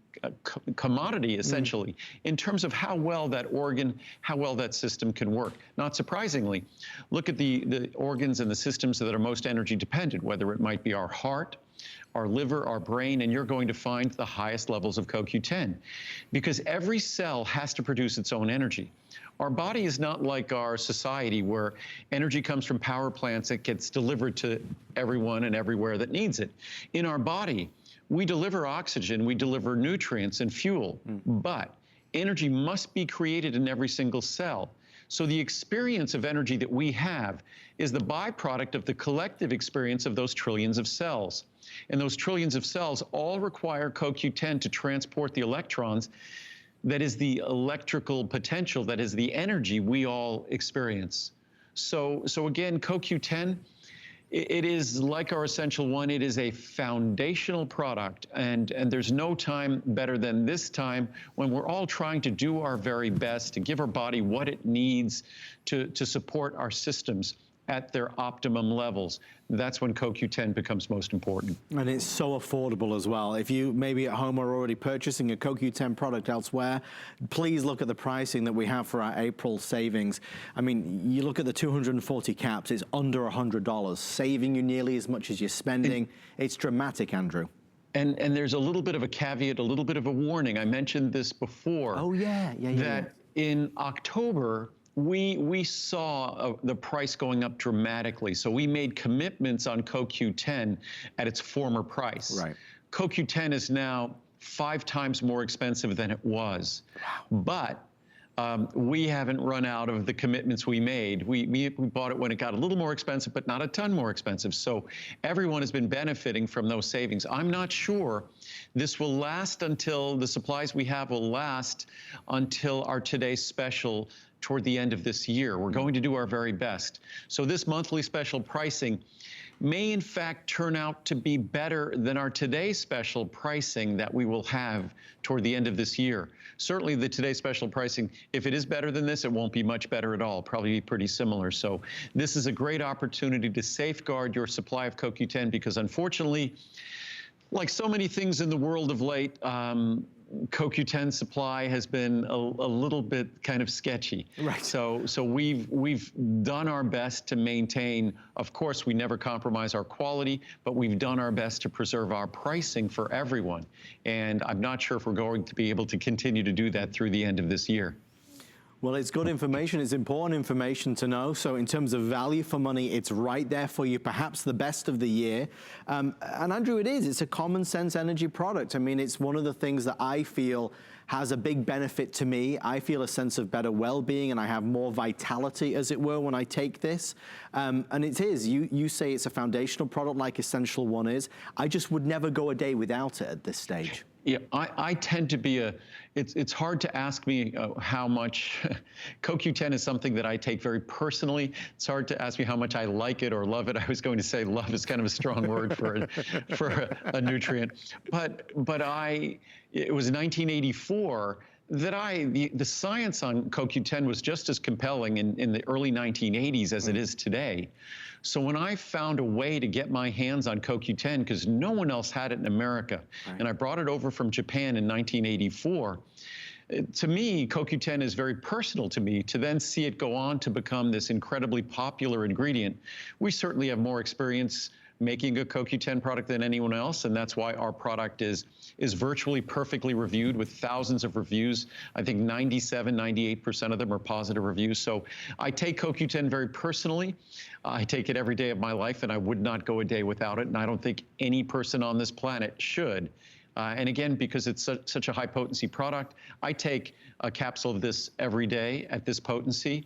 commodity, essentially, in terms of how well that organ, how well that system can work. Not surprisingly, look at the organs and the systems that are most energy dependent, whether it might be our heart, our liver, our brain, and you're going to find the highest levels of CoQ10, because every cell has to produce its own energy. Our body is not like our society, where energy comes from power plants that gets delivered to everyone and everywhere that needs it. In our body, we deliver oxygen, we deliver nutrients and fuel, but energy must be created in every single cell. So the experience of energy that we have is the byproduct of the collective experience of those trillions of cells. And those trillions of cells all require CoQ10 to transport the electrons. That is the electrical potential, that is the energy we all experience. So again, CoQ10, it is like our Essential One. It is a foundational product, and there's no time better than this time when we're all trying to do our very best to give our body what it needs to support our systems at their optimum levels. That's when CoQ10 becomes most important. And it's so affordable as well. If you maybe at home are already purchasing a CoQ10 product elsewhere, please look at the pricing that we have for our April savings. I mean, you look at the 240 caps, it's under $100, saving you nearly as much as you're spending. It's dramatic, Andrew. And there's a little bit of a caveat, a little bit of a warning. I mentioned this before. Oh, yeah. That in October, we saw the price going up dramatically. So we made commitments on CoQ10 at its former price. Right. CoQ10 is now 5 times more expensive than it was. Wow. But we haven't run out of the commitments we made. We bought it when it got a little more expensive, but not a ton more expensive. So everyone has been benefiting from those savings. I'm not sure this will last until the supplies we have will last until our today's special toward the end of this year. We're going to do our very best. So this monthly special pricing may in fact turn out to be better than our today's special pricing that we will have toward the end of this year. Certainly the today's special pricing, if it is better than this, it won't be much better at all, probably be pretty similar. So this is a great opportunity to safeguard your supply of CoQ10 because unfortunately, like so many things in the world of late, CoQ10 supply has been a little bit kind of sketchy. Right. So we've done our best to maintain. Of course, we never compromise our quality, but we've done our best to preserve our pricing for everyone. And I'm not sure if we're going to be able to continue to do that through the end of this year. Well, it's good information. It's important information to know. So in terms of value for money, it's right there for you, perhaps the best of the year. And Andrew, it's a common sense energy product. I mean, it's one of the things that I feel has a big benefit to me. I feel a sense of better well-being and I have more vitality, as it were, when I take this. And it is, you say it's a foundational product like Essential One is. I just would never go a day without it at this stage. Yeah, I tend to be it's hard to ask me how much, CoQ10 is something that I take very personally. It's hard to ask me how much I like it or love it. I was going to say love is kind of a strong word for a nutrient. But it was 1984 that the science on CoQ10 was just as compelling in the early 1980s as it is today. So when I found a way to get my hands on CoQ10, because no one else had it in America, and I brought it over from Japan in 1984, to me, CoQ10 is very personal to me. To then see it go on to become this incredibly popular ingredient, we certainly have more experience making a CoQ10 product than anyone else, and that's why our product is virtually perfectly reviewed with thousands of reviews. I think 97, 98% of them are positive reviews. So I take CoQ10 very personally. I take it every day of my life, and I would not go a day without it, and I don't think any person on this planet should. And again, because it's such a high potency product, I take a capsule of this every day at this potency.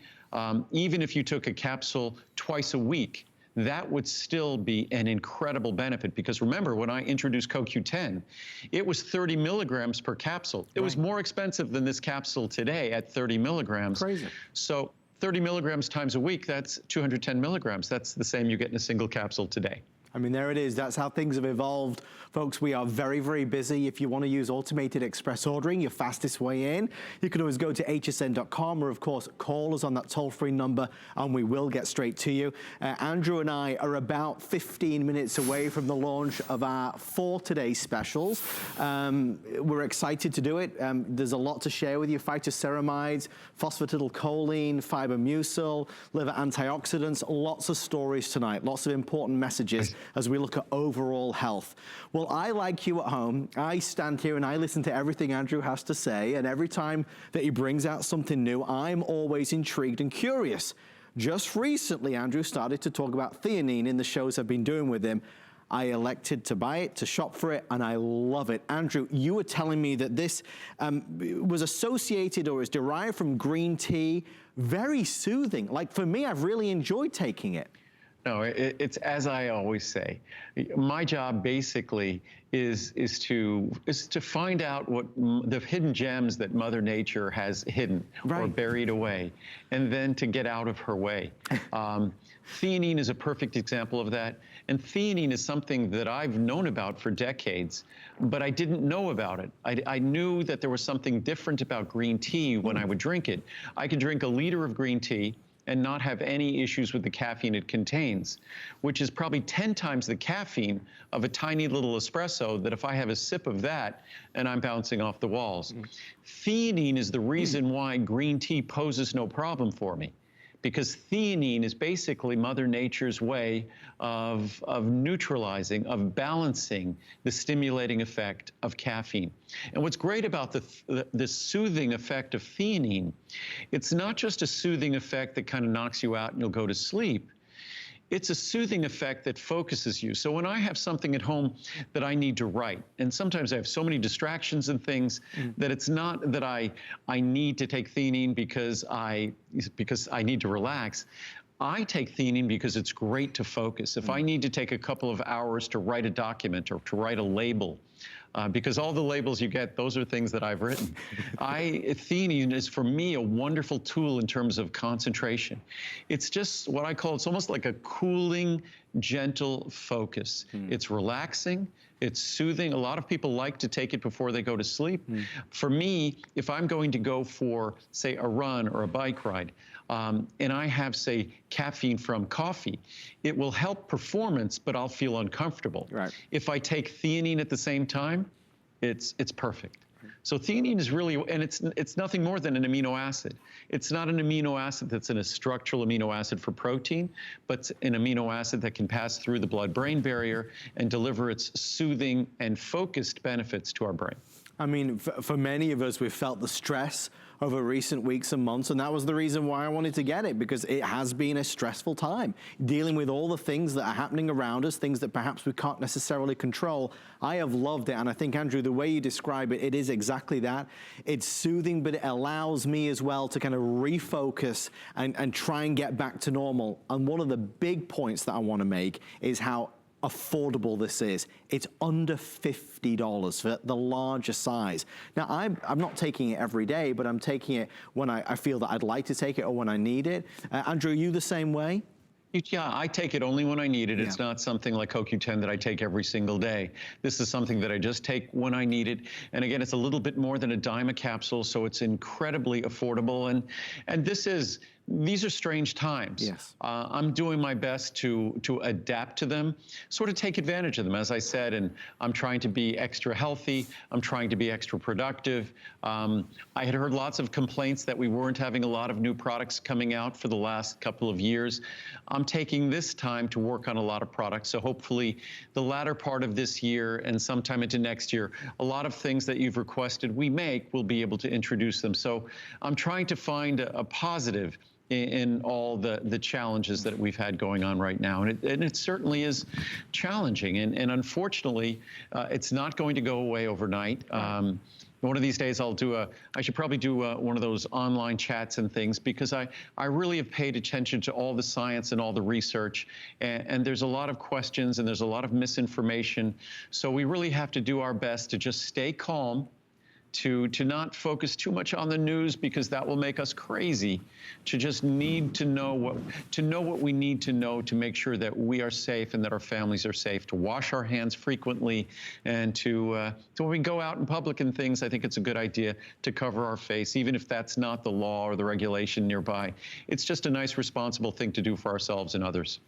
Even if you took a capsule twice a week, that would still be an incredible benefit because remember, when I introduced CoQ10, it was 30 milligrams per capsule. It was more expensive than this capsule today at 30 milligrams. Crazy. So 30 milligrams times a week, that's 210 milligrams. That's the same you get in a single capsule today. I mean, there it is. That's how things have evolved. Folks, we are very, very busy. If you want to use automated express ordering, your fastest way in, you can always go to hsn.com or, of course, call us on that toll-free number, and we will get straight to you. Andrew and I are about 15 minutes away from the launch of our 4 Today specials. We're excited to do it. There's a lot to share with you. Phytoceramides, phosphatidylcholine, fiber-mucil, liver antioxidants, lots of stories tonight, lots of important messages as we look at overall health. Well, I, like you at home, I stand here and I listen to everything Andrew has to say, and every time that he brings out something new, I'm always intrigued and curious. Just recently, Andrew started to talk about theanine in the shows I've been doing with him. I elected to buy it, to shop for it, and I love it. Andrew, you were telling me that this was associated or is derived from green tea. Very soothing. Like, for me, I've really enjoyed taking it. No, it's as I always say. My job basically is to find out what the hidden gems that Mother Nature has hidden or buried away, and then to get out of her way. Theanine is a perfect example of that. And theanine is something that I've known about for decades, but I didn't know about it. I knew that there was something different about green tea when I would drink it. I could drink a liter of green tea and not have any issues with the caffeine it contains, which is probably 10 times the caffeine of a tiny little espresso that if I have a sip of that and I'm bouncing off the walls. Theanine is the reason why green tea poses no problem for me, because theanine is basically Mother Nature's way of neutralizing, of balancing the stimulating effect of caffeine. And what's great about the soothing effect of theanine, it's not just a soothing effect that kind of knocks you out and you'll go to sleep. It's a soothing effect that focuses you. So when I have something at home that I need to write, and sometimes I have so many distractions and things that it's not that I need to take theanine because I need to relax. I take theanine because it's great to focus. If I need to take a couple of hours to write a document or to write a label, because all the labels you get, those are things that I've written. Theanine is, for me, a wonderful tool in terms of concentration. It's just what I call, it's almost like a cooling, gentle focus. It's relaxing, it's soothing. A lot of people like to take it before they go to sleep. For me, if I'm going to go for, say, a run or a bike ride, and I have, say, caffeine from coffee, it will help performance, but I'll feel uncomfortable. If I take theanine at the same time, it's perfect. So theanine is really, and it's nothing more than an amino acid. It's not an amino acid that's in a structural amino acid for protein, but an amino acid that can pass through the blood-brain barrier and deliver its soothing and focused benefits to our brain. I mean, for many of us, we've felt the stress over recent weeks and months, and that was the reason why I wanted to get it, because it has been a stressful time, dealing with all the things that are happening around us, things that perhaps we can't necessarily control. I have loved it, and I think, Andrew, the way you describe it, it is exactly that. It's soothing, but it allows me as well to kind of refocus and try and get back to normal. And one of the big points that I want to make is how affordable this is. It's under $50 for the larger size. Now, I'm not taking it every day, but I'm taking it when I feel that I'd like to take it or when I need it. Andrew, are you the same way? Yeah, I take it only when I need it. It's not something like CoQ10 that I take every single day. This is something that I just take when I need it. And again, it's a little bit more than a dime a capsule, so it's incredibly affordable. And these are strange times. I'm doing my best to adapt to them, sort of take advantage of them, as I said, and I'm trying to be extra healthy. I'm trying to be extra productive. I had heard lots of complaints that we weren't having a lot of new products coming out for the last couple of years. I'm taking this time to work on a lot of products, so hopefully the latter part of this year and sometime into next year, a lot of things that you've requested we make, we'll be able to introduce them. So I'm trying to find a positive in all the challenges that we've had going on right now. And it certainly is challenging. And unfortunately, it's not going to go away overnight. One of these days I should probably do one of those online chats and things, because I really have paid attention to all the science and all the research. And there's a lot of questions and there's a lot of misinformation. So we really have to do our best to just stay calm, to not focus too much on the news, because that will make us crazy, to just need to know what we need to know to make sure that we are safe and that our families are safe, to wash our hands frequently, and to when we go out in public and things, I think it's a good idea to cover our face, even if that's not the law or the regulation nearby. It's just a nice, responsible thing to do for ourselves and others.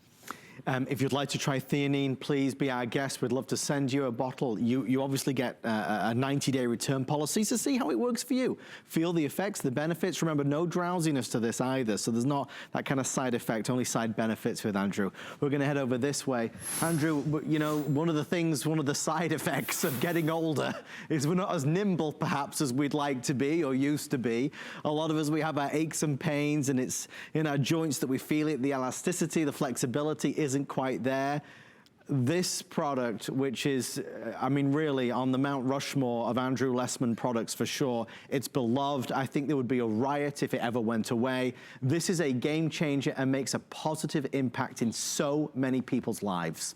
If you'd like to try theanine, please be our guest. We'd love to send you a bottle. You obviously get a 90-day return policy to see how it works for you. Feel the effects, the benefits. Remember, no drowsiness to this either, so there's not that kind of side effect, only side benefits with Andrew. We're going to head over this way. Andrew, you know, one of the side effects of getting older is we're not as nimble, perhaps, as we'd like to be or used to be. A lot of us, we have our aches and pains, and it's in our joints that we feel it. The elasticity, the flexibility isn't quite there. This product, which is, I mean, really on the Mount Rushmore of Andrew Lessman products for sure. It's beloved. I think there would be a riot if it ever went away. This is a game changer and makes a positive impact in so many people's lives.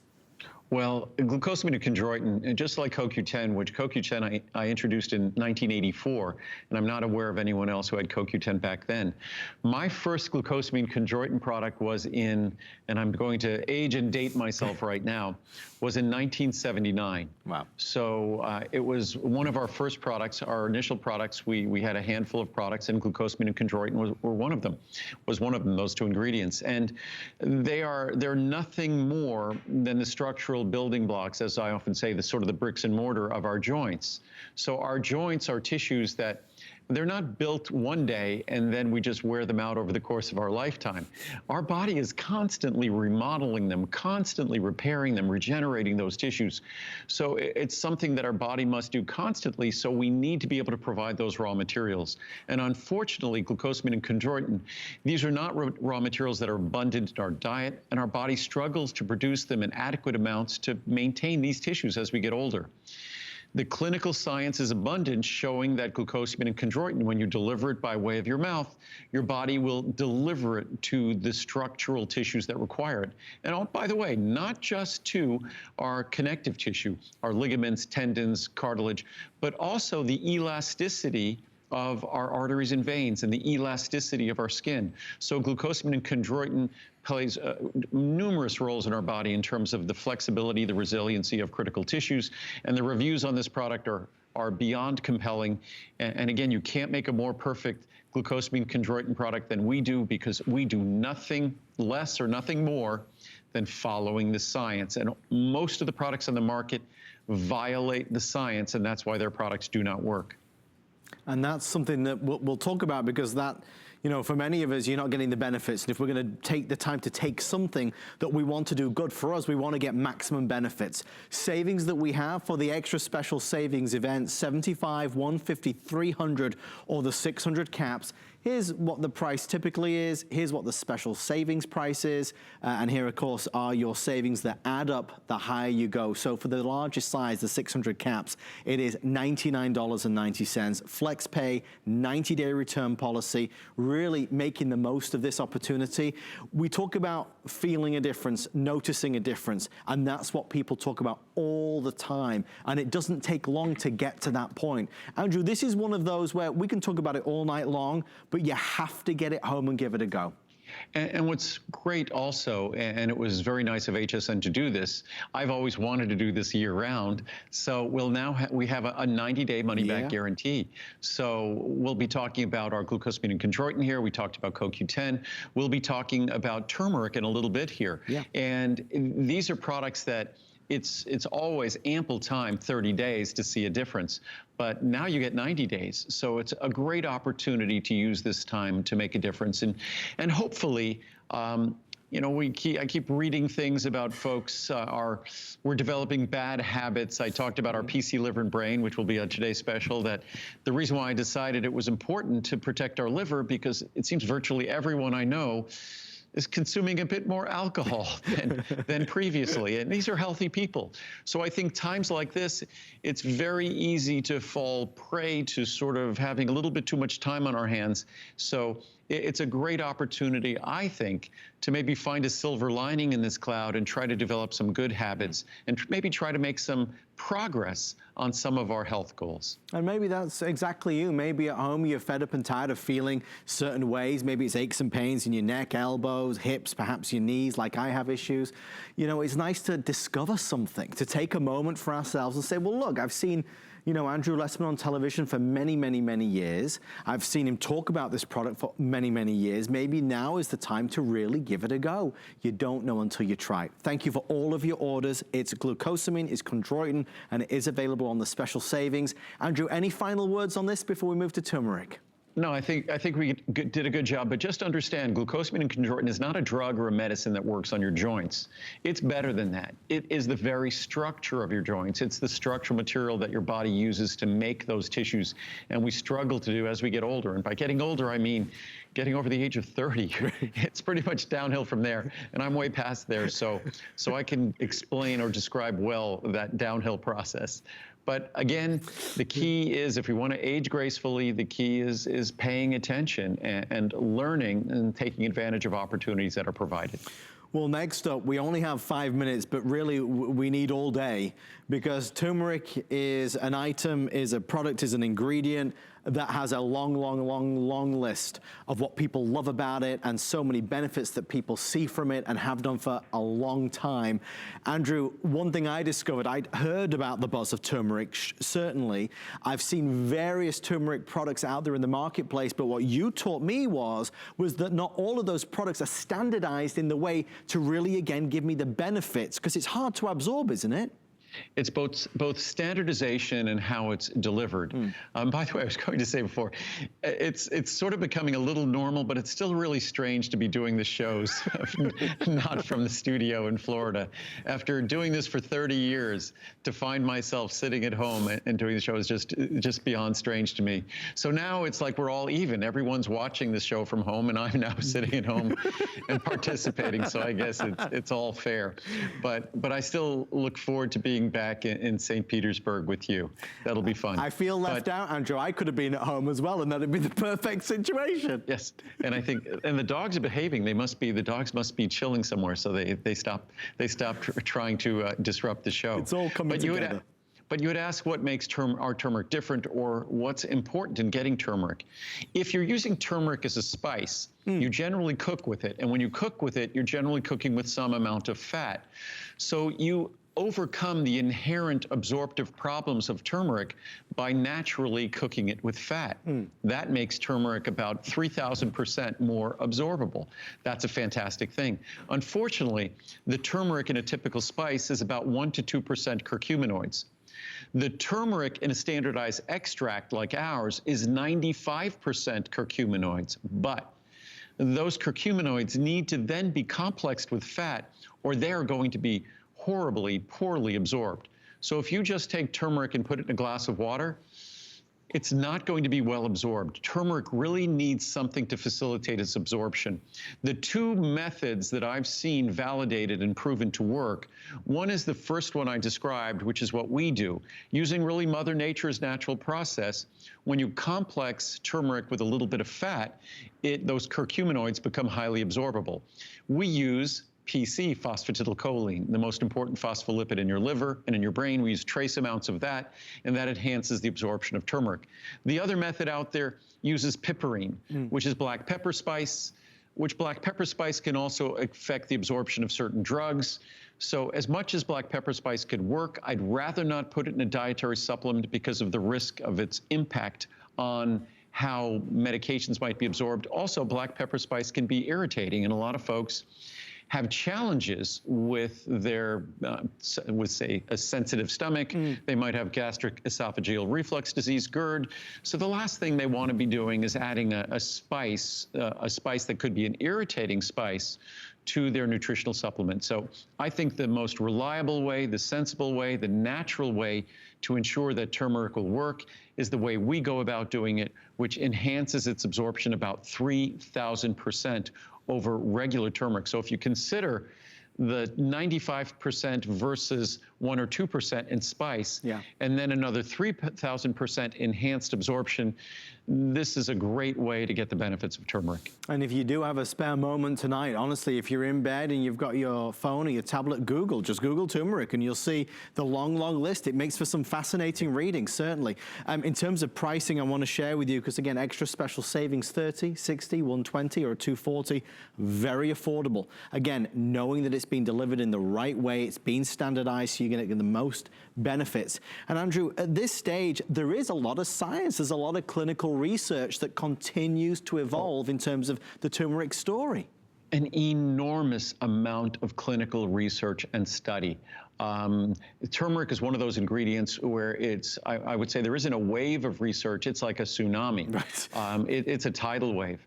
Well, glucosamine and chondroitin, just like CoQ10, which CoQ10 I introduced in 1984, and I'm not aware of anyone else who had CoQ10 back then. My first glucosamine chondroitin product was in, and I'm going to age and date myself right now, was in 1979. Wow. So it was one of our first products, our initial products. We had a handful of products, and glucosamine and chondroitin were one of them, those two ingredients. And they're nothing more than the structural building blocks, as I often say, the sort of the bricks and mortar of our joints. So our joints are tissues that they're not built one day and then we just wear them out over the course of our lifetime. Our body is constantly remodeling them, constantly repairing them, regenerating those tissues. So it's something that our body must do constantly, so we need to be able to provide those raw materials. And unfortunately, glucosamine and chondroitin, these are not raw materials that are abundant in our diet, and our body struggles to produce them in adequate amounts to maintain these tissues as we get older. The clinical science is abundant, showing that glucosamine and chondroitin, when you deliver it by way of your mouth, your body will deliver it to the structural tissues that require it. And oh, by the way, not just to our connective tissue, our ligaments, tendons, cartilage, but also the elasticity of our arteries and veins and the elasticity of our skin. So glucosamine and chondroitin plays numerous roles in our body in terms of the flexibility, the resiliency of critical tissues, and the reviews on this product are beyond compelling. And again, you can't make a more perfect glucosamine chondroitin product than we do, because we do nothing less or nothing more than following the science. And most of the products on the market violate the science, and that's why their products do not work. And that's something that we'll talk about, because that, you know, for many of us, you're not getting the benefits. And if we're going to take the time to take something that we want to do good for us, we want to get maximum benefits. Savings that we have for the extra special savings event, 75, 150, 300, or the 600 caps. Here's what the price typically is. Here's what the special savings price is. And here, of course, are your savings that add up the higher you go. So for the largest size, the 600 caps, it is $99.90. Flex pay, 90-day return policy, really making the most of this opportunity. We talk about feeling a difference, noticing a difference, and that's what people talk about all the time. And it doesn't take long to get to that point. Andrew, this is one of those where we can talk about it all night long, but you have to get it home and give it a go. And what's great also, and it was very nice of HSN to do this, I've always wanted to do this year round, so we'll now we have a 90-day money-back guarantee. So we'll be talking about our glucosamine and chondroitin here. We talked about CoQ10. We'll be talking about turmeric in a little bit here. Yeah. And these are products that it's always ample time, 30 days, to see a difference. But now you get 90 days. So it's a great opportunity to use this time to make a difference. And hopefully, you know, I keep reading things about folks, we're developing bad habits. I talked about our PC liver and brain, which will be on today's special, that the reason why I decided it was important to protect our liver, because it seems virtually everyone I know is consuming a bit more alcohol than previously. And these are healthy people. So I think times like this, it's very easy to fall prey to sort of having a little bit too much time on our hands. So it's a great opportunity, I think, to maybe find a silver lining in this cloud and try to develop some good habits and maybe try to make some progress on some of our health goals. And maybe that's exactly you. Maybe at home you're fed up and tired of feeling certain ways. Maybe it's aches and pains in your neck, elbows, hips, perhaps your knees, like I have issues. You know, it's nice to discover something, to take a moment for ourselves and say, well, look, I've seen, you know, Andrew Lessman on television for many, many, many years. I've seen him talk about this product for many, many years. Maybe now is the time to really give it a go. You don't know until you try. Thank you for all of your orders. It's glucosamine, it's chondroitin, and it is available on the special savings. Andrew, any final words on this before we move to turmeric? No, I think we did a good job, but just understand glucosamine and chondroitin is not a drug or a medicine that works on your joints. It's better than that. It is the very structure of your joints. It's the structural material that your body uses to make those tissues, and we struggle to do as we get older. And by getting older, I mean getting over the age of 30. It's pretty much downhill from there, and I'm way past there, so I can explain or describe well that downhill process. But again, the key is, if we want to age gracefully, the key is paying attention and learning and taking advantage of opportunities that are provided. Well, next up, we only have 5 minutes, but really we need all day, because turmeric is an item, is a product, is an ingredient that has a long list of what people love about it and so many benefits that people see from it and have done for a long time. Andrew, one thing I discovered, I'd heard about the buzz of turmeric, certainly. I've seen various turmeric products out there in the marketplace, but what you taught me was that not all of those products are standardized in the way to really, again, give me the benefits, because it's hard to absorb, isn't it? It's both standardization and how it's delivered. By the way, I was going to say before, it's sort of becoming a little normal, but it's still really strange to be doing the shows not from the studio in Florida. After doing this for 30 years, to find myself sitting at home and doing the show is just beyond strange to me. So now it's like we're all even. Everyone's watching the show from home, and I'm now sitting at home and participating. So I guess it's all fair. But I still look forward to being back in St. Petersburg with you. That'll be fun. I feel left out, Andrew. I could have been at home as well, and that'd be the perfect situation. Yes, and I think, and the dogs are behaving. The dogs must be chilling somewhere, so they stop trying to disrupt the show. It's all coming together. But you would ask what makes our turmeric different, or what's important in getting turmeric. If you're using turmeric as a spice, you generally cook with it. And when you cook with it, you're generally cooking with some amount of fat. So you overcome the inherent absorptive problems of turmeric by naturally cooking it with fat. That makes turmeric about 3,000% more absorbable. That's a fantastic thing. Unfortunately, the turmeric in a typical spice is about 1 to 2% curcuminoids. The turmeric in a standardized extract like ours is 95% curcuminoids, but those curcuminoids need to then be complexed with fat, or they are going to be horribly, poorly absorbed. So if you just take turmeric and put it in a glass of water, it's not going to be well absorbed. Turmeric really needs something to facilitate its absorption. The two methods that I've seen validated and proven to work, one is the first one I described, which is what we do. Using really Mother Nature's natural process, when you complex turmeric with a little bit of fat, those curcuminoids become highly absorbable. We use PC, phosphatidylcholine, the most important phospholipid in your liver and in your brain. We use trace amounts of that, and that enhances the absorption of turmeric. The other method out there uses piperine, which is black pepper spice, which black pepper spice can also affect the absorption of certain drugs. So as much as black pepper spice could work, I'd rather not put it in a dietary supplement because of the risk of its impact on how medications might be absorbed. Also, black pepper spice can be irritating, and a lot of folks have challenges with their, with say, a sensitive stomach. They might have gastric esophageal reflux disease, GERD. So the last thing they want to be doing is adding a spice that could be an irritating spice to their nutritional supplement. So I think the most reliable way, the sensible way, the natural way to ensure that turmeric will work is the way we go about doing it, which enhances its absorption about 3,000% over regular turmeric. So if you consider the 95% versus 1 or 2% in spice, and then another 3,000% enhanced absorption, this is a great way to get the benefits of turmeric. And if you do have a spare moment tonight, honestly, if you're in bed and you've got your phone or your tablet, just Google turmeric, and you'll see the long list. It makes for some fascinating reading, certainly. In terms of pricing, I want to share with you, because again, extra special savings, 30, 60, 120, or 240, very affordable. Again, knowing that it's been delivered in the right way, it's been standardized, so you're going to get the most benefits. And Andrew, at this stage, there is a lot of science, there's a lot of clinical research that continues to evolve in terms of the turmeric story. An enormous amount of clinical research and study. Turmeric is one of those ingredients where I would say there isn't a wave of research. It's like a tsunami. Right. It's a tidal wave.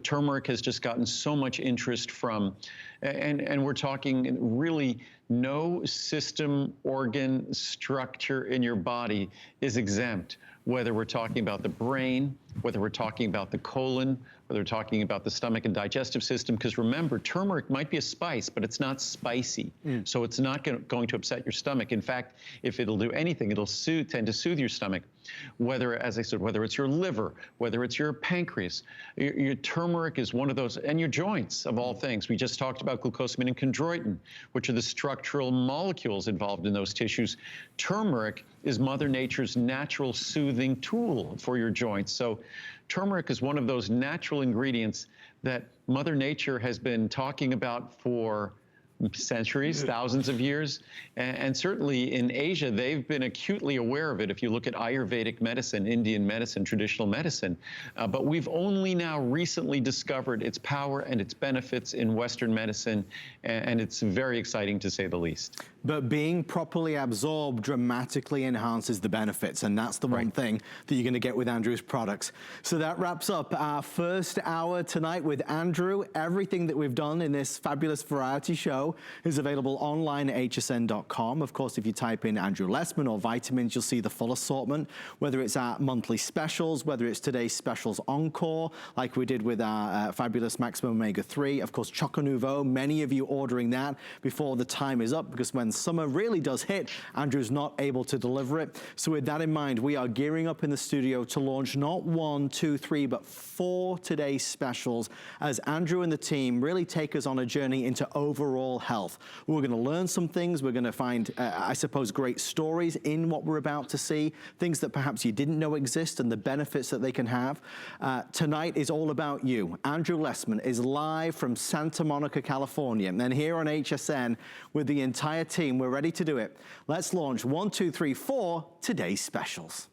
Turmeric has just gotten so much interest from, and we're talking really no system, organ, structure in your body is exempt, whether we're talking about the brain, whether we're talking about the colon, whether we're talking about the stomach and digestive system, because remember, turmeric might be a spice, but it's not spicy. So it's not going to upset your stomach. In fact, if it'll do anything, it'll tend to soothe your stomach. Whether, as I said, whether it's your liver, whether it's your pancreas, your turmeric is one of those, and your joints, of all things. We just talked about glucosamine and chondroitin, which are the structural molecules involved in those tissues. Turmeric is Mother Nature's natural soothing tool for your joints. So turmeric is one of those natural ingredients that Mother Nature has been talking about for centuries, thousands of years. And certainly in Asia, they've been acutely aware of it. If you look at Ayurvedic medicine, Indian medicine, traditional medicine, but we've only now recently discovered its power and its benefits in Western medicine. And it's very exciting to say the least. But being properly absorbed dramatically enhances the benefits. And that's the one thing that you're going to get with Andrew's products. So that wraps up our first hour tonight with Andrew. Everything that we've done in this fabulous variety show is available online at hsn.com. Of course, if you type in Andrew Lessman or vitamins, you'll see the full assortment, whether it's our monthly specials, whether it's today's specials encore, like we did with our fabulous Maximum Omega-3. Of course, Choco Nouveau, many of you ordering that before the time is up, because when summer really does hit, Andrew's not able to deliver it. So with that in mind, we are gearing up in the studio to launch not 1, 2, 3, but 4 today's specials as Andrew and the team really take us on a journey into overall health. We're going to learn some things. We're going to find, I suppose, great stories in what we're about to see, things that perhaps you didn't know exist and the benefits that they can have. Tonight is all about you. Andrew Lessman is live from Santa Monica, California. And here on HSN with the entire team, we're ready to do it. Let's launch 1, 2, 3, 4 today's specials.